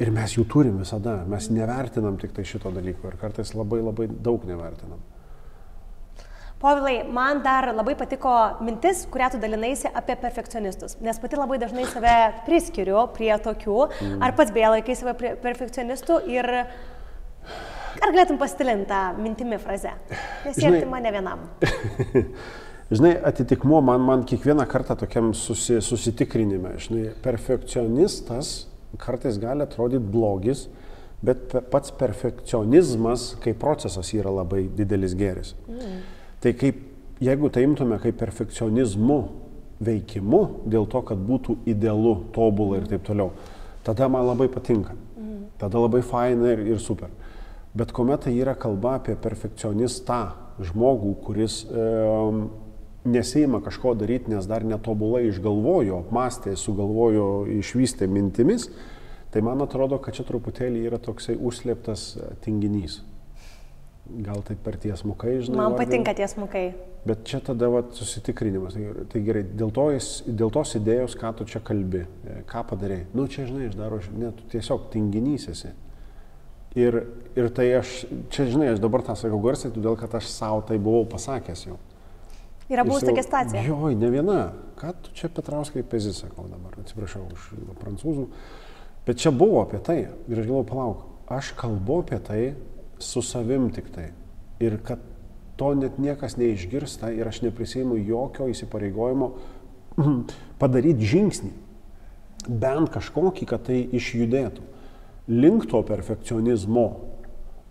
Ir mes jų turim visada, mes nevertinam tik tai šito dalyko ir kartais labai labai daug nevertinam. Povilai, man dar labai patiko mintis, kurią tu dalinaisi apie perfekcionistus, nes pati labai dažnai save priskiriu prie tokių, ar pats beje laikai save perfekcionistų ir ar galėtum pasidalinti tą mintimi frazę, nes jie artima ne vienam. Žinai, atitikmuo man kiekvieną kartą tokiam susitikrinime, žinai, perfekcionistas kartais gali atrodyti blogis, bet pats perfekcionizmas kaip procesas yra labai didelis gėris. Tai jeigu tai imtume kaip perfekcionizmu veikimu, dėl to, kad būtų idealu, tobula ir taip toliau, tada man labai patinka. Tada labai faina ir super. Bet kuomet tai yra kalba apie perfekcionistą žmogų, kuris nesiima kažko daryti, nes dar netobulai išgalvojo, apmastė, sugalvojo, išvystė mintimis, tai man atrodo, kad čia truputėlį yra toksai užslėptas tinginys. Gal taip per tiesmukai, žinai. Man patinka tiesmukai. Bet čia tada susitikrinimas. Tai gerai, dėl tos idėjos, ką tu čia kalbi, ką padarei. Nu, čia, žinai, tu tiesiog tinginys esi. Ir tai čia, žinai, aš dabar tą sakau garsiai, todėl kad aš savo tai buvau pasakęs jau. Yra buvus tokia situacija? Joj, ne viena. Ką tu čia Petrauskai pezi, sakau dabar, atsiprašau už prancūzų. Bet čia buvo apie tai. Ir aš galvoju, palauk, aš kalbu apie tai su savim tik tai. Ir kad to net niekas neišgirsta ir aš neprisiimu jokio įsipareigojimo padaryti žingsnį. Bent kažkokį, kad tai išjudėtų. Link to perfekcionizmo.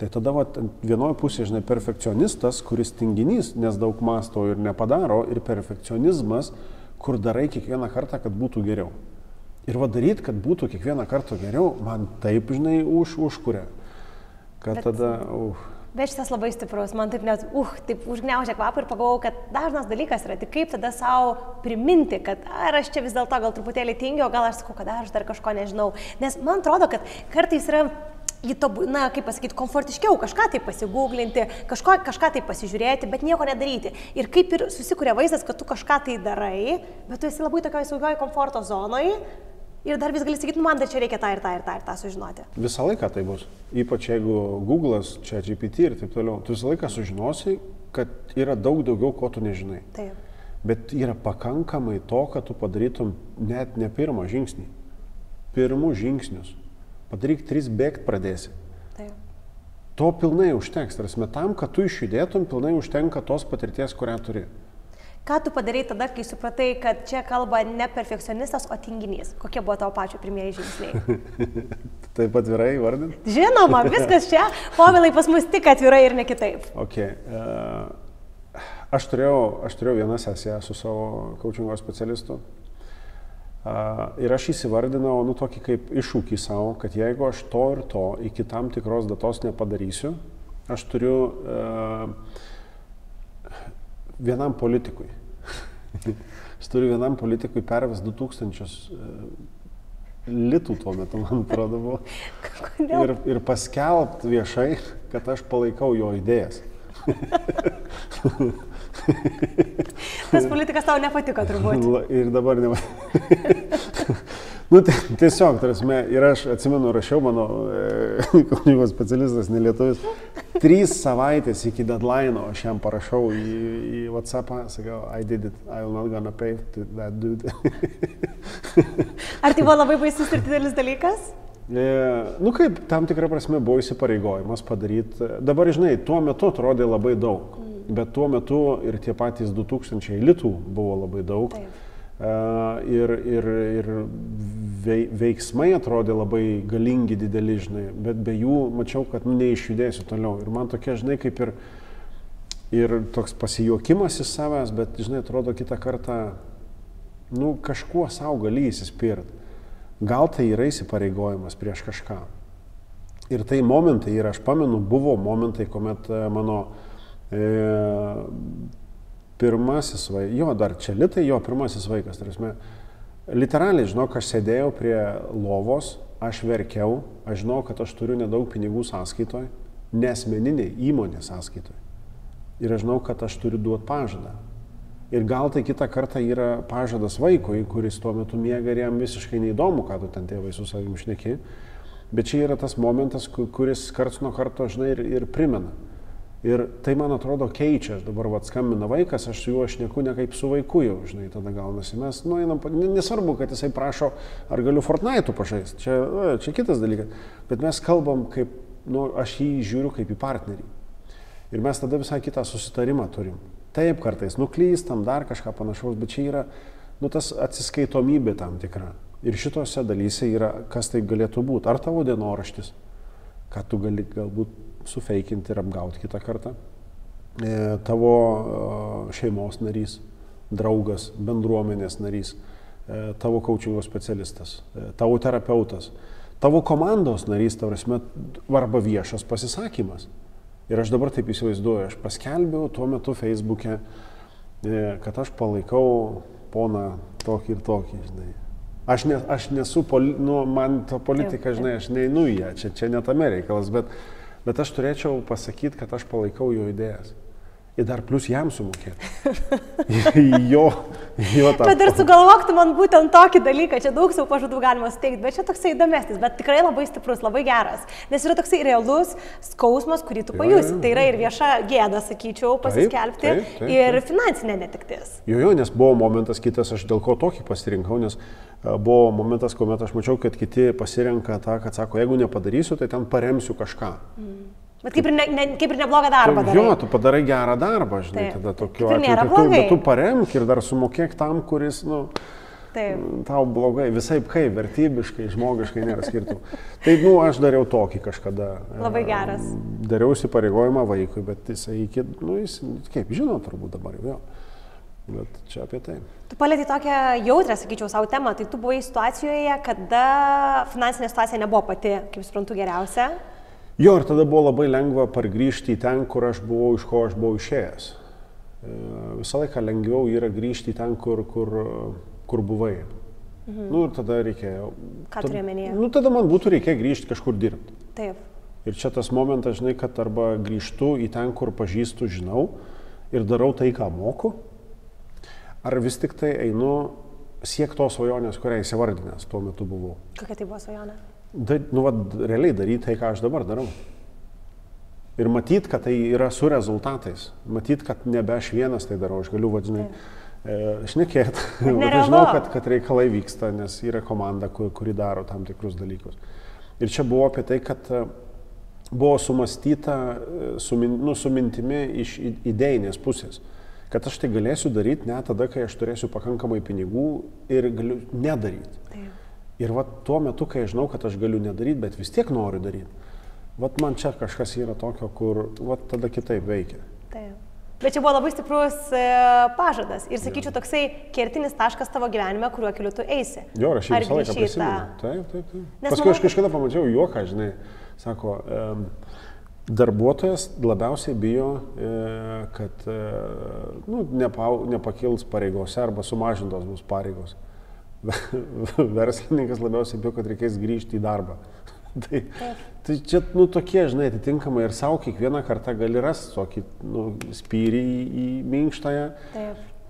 Tai tada vienoje pusėje, žinai, perfekcionistas, kuris tinginys, nes daug masto ir nepadaro, ir perfekcionizmas, kur darai kiekvieną kartą, kad būtų geriau. Ir daryti, kad būtų kiekvieną kartą geriau, man taip, žinai, užkuria. Kad tada... Bet šitas labai stiprus, man taip net, taip užgniaužia kvapą ir pagalvojau, kad dažnas dalykas yra, tik kaip tada savo priminti, kad ar aš čia vis dėlto gal truputėlį tingiu, o gal aš sakau, kad aš dar kažko nežinau. Nes man atrodo, kad kartais yra kaip pasakyti, komfortiškiau kažką tai pasigūglinti, kažką tai pasižiūrėti, bet nieko nedaryti. Ir kaip ir susikuria vaizdas, kad tu kažką tai darai, bet tu esi labai tokioj saugioj komforto zonoje ir dar vis gali sakyti, man dar čia reikia tą ir tą sužinoti. Visą laiką tai bus. Ypač jeigu Google'as, ChatGPT ir taip toliau, tu visą laiką sužinosi, kad yra daug daugiau, ko tu nežinai. Taip. Bet yra pakankamai to, kad tu padarytum net ne pirmą žingsnį. Pirmus žingsnius. Padaryk 3 bėgt pradėsi. Taip. To pilnai užteks. Tarsi, tam, kad tu išjudėtum, pilnai užtenka tos patirties, kurią turi. Ką tu padarai tada, kai supratai, kad čia kalba ne perfekcionistas, o tinginys? Kokie buvo tavo pačio pirmieji žingsniai? Taip atvirai vardint? Žinoma, viskas čia. Povilai, pas mus tik atvirai ir ne kitaip. Okay. Aš turėjau vieną sesiją su savo coachingo specialistu. Ir aš įsivardinau, tokį kaip iššūkį savo, kad jeigu aš to ir to iki tam tikros datos nepadarysiu, aš turiu vienam politikui. Aš turiu vienam politikui pervest 2000 litų tuo metu, man atrodo, buvo. Ir paskelbt viešai, kad aš palaikau jo idėjas. Tas politikas tau nepatiko turbūt. Ir dabar nepatiko. Tiesiog, tarsi, ir aš atsimenu, rašiau mano coachingo specialistas, nelietuvis, 3 savaitės iki deadline'o aš jam parašau į WhatsApp'ą, sakau, I did it, I will not gonna pay to that dude. Ar tai buvo labai baisus ir didelis dalykas? Kaip tam tikrą prasme buvo įsipareigojimas padaryti. Dabar, žinai, tuo metu atrodė labai daug, bet tuo metu ir tie patys 2000 litų buvo labai daug. Ir veiksmai atrodė labai galingi, dideli, žinai, bet be jų mačiau, kad neišjudėsiu toliau. Ir man tokia, žinai, kaip ir toks pasijuokimas iš savęs, bet, žinai, atrodo kitą kartą, kažkuo savo gali įsispirti. Gal tai yra įsipareigojimas prieš kažką. Ir tai momentai, ir aš pamenu, buvo momentai, kuomet mano pirmasis vaikas, dar čia litai jo pirmasis vaikas, tarsi, literaliai, žinok, aš sėdėjau prie lovos, aš verkiau, aš žinau, kad aš turiu nedaug pinigų sąskaitoj, nesmeniniai įmonės sąskaitoj. Ir aš žinau, kad aš turiu duoti pažadą. Ir gal tai kitą kartą yra pažadas vaikui, kuris tuo metu miega ir jam visiškai neįdomu, ką tu ten tėvai su savim šneki. Bet čia yra tas momentas, kuris karts nuo karto, žinai, ir primena. Ir tai, man atrodo, keičia. Aš dabar skambina vaikas, aš su juo šneku ne kaip su vaiku jau, žinai, tada gaunasi. Mes nueinam, nesvarbu, kad jisai prašo, ar galiu Fortnite'ų pažaisti. Čia kitas dalykas. Bet mes kalbam kaip, aš jį žiūriu kaip į partnerį. Ir mes tada visai kitą susitarimą turim. Taip, kartais nuklystam, dar kažką panašaus, bet čia yra, tas atsiskaitomybė tam tikra. Ir šitose dalyse yra, kas tai galėtų būti. Ar tavo dienoraštis, ką tu gali galbūt sufeikinti ir apgauti kitą kartą. Tavo šeimos narys, draugas, bendruomenės narys, tavo coachingo specialistas, tavo terapeutas, tavo komandos narys, arba viešas pasisakymas. Ir aš dabar taip įsivaizduoju, aš paskelbiau tuo metu Facebook'e, kad aš palaikau poną tokį ir tokį, žinai. Aš nesu, man ta politika, žinai, aš neinu į ją, čia net tame reikalas, bet aš turėčiau pasakyti, kad aš palaikau jo idėjas. Ir dar plus jam sumokėti. jo tą. Bet ir sugalvok tu man būtent tokį dalyką, čia daug savo pažadų galima suteikti, bet čia toksai įdomesnis, bet tikrai labai stiprus, labai geras. Nes yra toksai realus skausmas, kurį tu pajusi. Tai yra ir vieša gėda, sakyčiau, pasiskelbti, ir finansinė netektis. Jo, nes buvo momentas kitas, aš dėl ko tokį pasirinkau, nes buvo momentas, kuomet aš mačiau, kad kiti pasirenka tą, kad sako, jeigu nepadarysiu, tai ten paremsiu kažką. Bet kaip ir neblogą darbą darai. Jo, tu padarai gerą darbą, žinai, tada tokiu atveju, tu paremk ir dar sumokėk tam, kuris, tau blogai, visai kaip, vertybiškai, žmogiškai nėra skirtumų. Tai, aš dariau tokį kažkada. Labai geras. Dariau įsipareigojimą vaikui, bet jisai, jis, kaip žino, turbūt dabar jau. Bet čia apie tai. Tu palėtei tokią jautrę, sakyčiau, savo temą. Tai tu buvai situacijoje, kada finansinė situacija nebuvo pati, kaip suprantu, geriausia. Jo, ir tada buvo labai lengva pargrįžti į ten, kur aš buvau, iš ko aš buvau išėjęs. Visą laiką lengviau yra grįžti į ten, kur buvai. Ir tada reikėjo. Ką turėjai omenyje? Tada man būtų reikėjo grįžti kažkur dirbti. Taip. Ir čia tas momentas, žinai, kad arba grįžtu į ten, kur pažįstu, žinau, ir darau tai, ką moku, ar vis tik tai einu siekti tos svajonės, kurią įsivardinęs tuo metu buvau. Kokia tai buvo svajonė? Realiai daryti tai, ką aš dabar darau. Ir matyt, kad tai yra su rezultatais. Matyt, kad nebe aš vienas tai darau. Aš galiu, vadinai, šnekėti. Žinau, kad reikalai vyksta, nes yra komanda, kuri daro tam tikrus dalykus. Ir čia buvo apie tai, kad buvo sumastyta su mintimi iš idėjinės pusės. Kad aš tai galėsiu daryti net tada, kai aš turėsiu pakankamai pinigų ir galiu nedaryti. Taip. Ir tuo metu, kai aš žinau, kad aš galiu nedaryti, bet vis tiek noriu daryti, man čia kažkas yra tokio, kur tada kitaip veikia. Taip. Bet čia buvo labai stiprus pažadas ir, sakyčiau, toksai kertinis taškas tavo gyvenime, kuriuo keliu tu eisi. Jo, aš jį visą laiką prisimenu. Taip. Paskui aš kažkada pamačiau juoką, žinai, sako, darbuotojas labiausiai bijo, kad nepakils pareigose arba sumažintos bus pareigos. Verslininkas labiausiai bijo, kad reikės grįžti į darbą. Tai čia tokie, žinai, atitinkamai ir savo kiekvieną kartą gali rasti tokį spyrį į minkštąją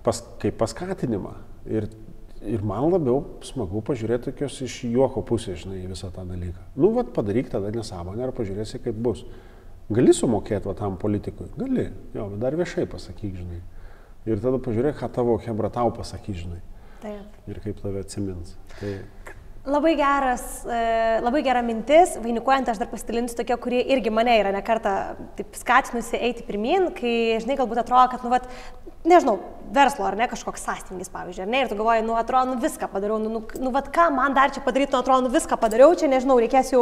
kaip paskatinimą. Ir man labiau smagu pažiūrėti tokios iš juoko pusės, žinai, visą tą dalyką. Padaryk tada nesąmonę ir pažiūrėsi, kaip bus. Gali sumokėti tam politikui? Gali. Jo, bet dar viešai pasakyk, žinai. Ir tada pažiūrėk, ką tavo hebra tau pasakyk, žinai. Taip. Ir kaip tave atsimins. Labai gera mintis, vainikuojant aš dar pasidalinsiu tokia, kuri irgi mane yra ne kartą taip skatinusi eiti pirmin, kai, žinai, galbūt atrodo, kad, nežinau, verslo ar ne, kažkoks sąstingis, pavyzdžiui, ar ne, ir tu galvoji, atrodo, viską padariau, ką man dar čia padaryti, atrodo, viską padariau, čia, nežinau, reikės jau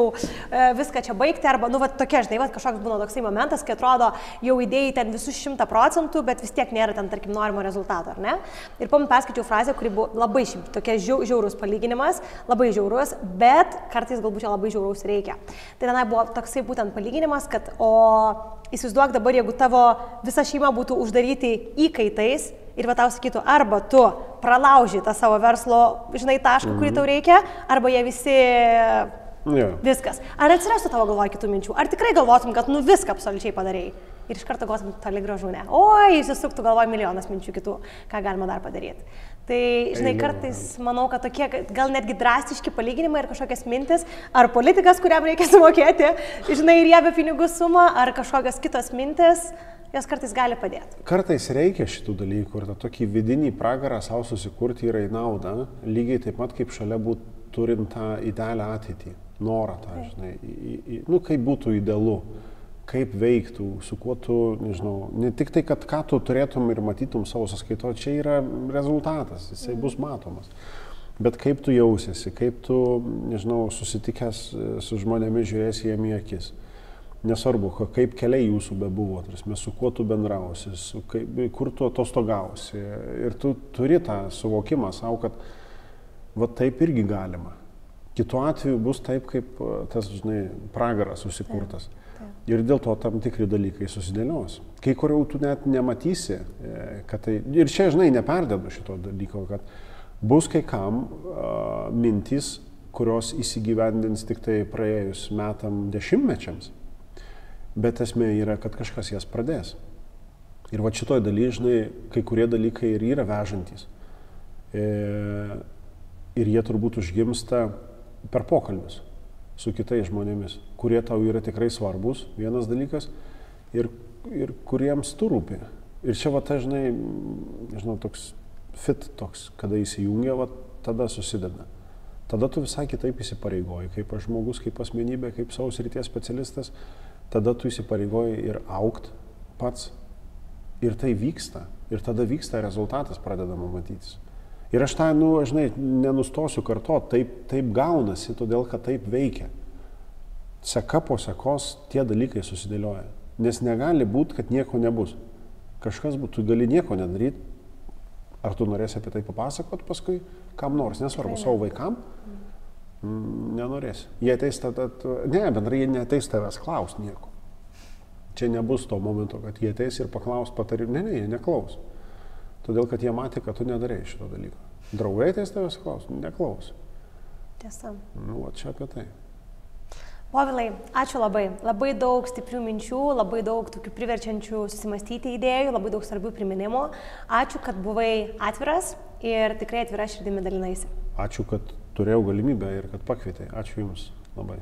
viską čia baigti, arba, tokia, žinai, kažkoks būna toksai momentas, kai atrodo, jau idėjai ten visus 100%, bet vis tiek nėra ten, tarkim, norimo rezultato, ar ne? Ir perskaičiau frazę, kuri buvo labai tokia žiaurus palyginimas, labai žiaurus, bet kartais galbūt čia labai žiauraus reikia. Tai tenai buvo toksai būtent palyginimas, kad įsivaizduok dabar, jeigu tavo visa šeima būtų uždaryti įkaitais ir tau sakytų, arba tu pralauži tą savo verslo, žinai, tašką, kurį tau reikia, arba jie visi Viskas. Ar atsirastų tavo galvoje kitų minčių? Ar tikrai galvotum, kad viską absoliučiai padarėjai? Ir iš karto galvotum, toli gražu ne. Oi, įsisuktų galvoje milijonas minčių kitų, ką galima dar padaryti. Tai, žinai, kartais manau, kad tokie gal netgi drastiški palyginimai ir kažkokias mintis, ar politikas, kuriam reikia sumokėti, žinai, ir jie be pinigų sumą, ar kažkokios kitos mintis, jos kartais gali padėti. Kartais reikia šitų dalykų ir tą tokį vidinį pragarą savo susikurti yra į naudą, lygiai taip pat kaip šalia būtų turint tą idealią ateitį, norą tą, žinai, kaip būtų idealu, kaip veiktų, su kuo tu, nežinau, ne tik tai, kad ką tu turėtum ir matytum savo sąskaito, čia yra rezultatas, jisai bus matomas. Bet kaip tu jausiesi, kaip tu, nežinau, susitikęs su žmonėmis žiūrėsi jiem į akis. Nesvarbu, kaip keliai jūsų bebuvo, su kuo tu bendrausi, kur tu atostogausi. Ir tu turi tą suvokimą savo, kad va taip irgi galima. Kitu atveju bus taip, kaip tas, žinai, pragaras susikurtas. Ir dėl to tam tikri dalykai susidėlios. Kai kurių tu net nematysi, kad tai... Ir čia, žinai, neperdedu šito dalyko, kad bus kai kam mintys, kurios įsigyvendins tik tai praėjus metam dešimtmečiams. Bet esmė yra, kad kažkas jas pradės. Ir va šitoj daly, žinai, kai kurie dalykai ir yra vežantys. Ir jie turbūt užgimsta per pokalbius su kitais žmonėmis, kurie tau yra tikrai svarbus, vienas dalykas, ir kuriems tu rūpi. Ir čia va ta, žinai, toks fit toks, kada įsijungia, va tada susideda. Tada tu visai kitaip įsipareigoji, kaip žmogus, kaip asmenybė, kaip savo srities specialistas, tada tu įsipareigoji ir augt pats. Ir tai vyksta. Ir tada vyksta rezultatas pradedama matytis. Ir aš tą, žinai, nenustosiu kartoti, taip gaunasi, todėl kad taip veikia. Seka po sekos tie dalykai susidėlioja. Nes negali būti, kad nieko nebus. Kažkas būtų, tu gali nieko nedaryti. Ar tu norėsi apie tai papasakot paskui, kam nors, nesvarbu, savo vaikam, nenorėsi. Jie ateis bendrai jie neateis tavęs klaus nieko. Čia nebus to momento, kad jie ateis ir paklaus patarimų. Ne, jie neklaus. Todėl, kad jie matė, kad tu nedarei šito dalyko. Draugai ateis tavęs klaus, neklaus. Tiesa. Čia apie tai. Povilai, ačiū labai. Labai daug stiprių minčių, labai daug tokių priverčiančių susimastyti idėjų, labai daug svarbių priminimų. Ačiū, kad buvai atviras ir tikrai atvira širdimi dalinaisi. Ačiū, kad turėjau galimybę ir kad pakvietei. Ačiū Jums labai.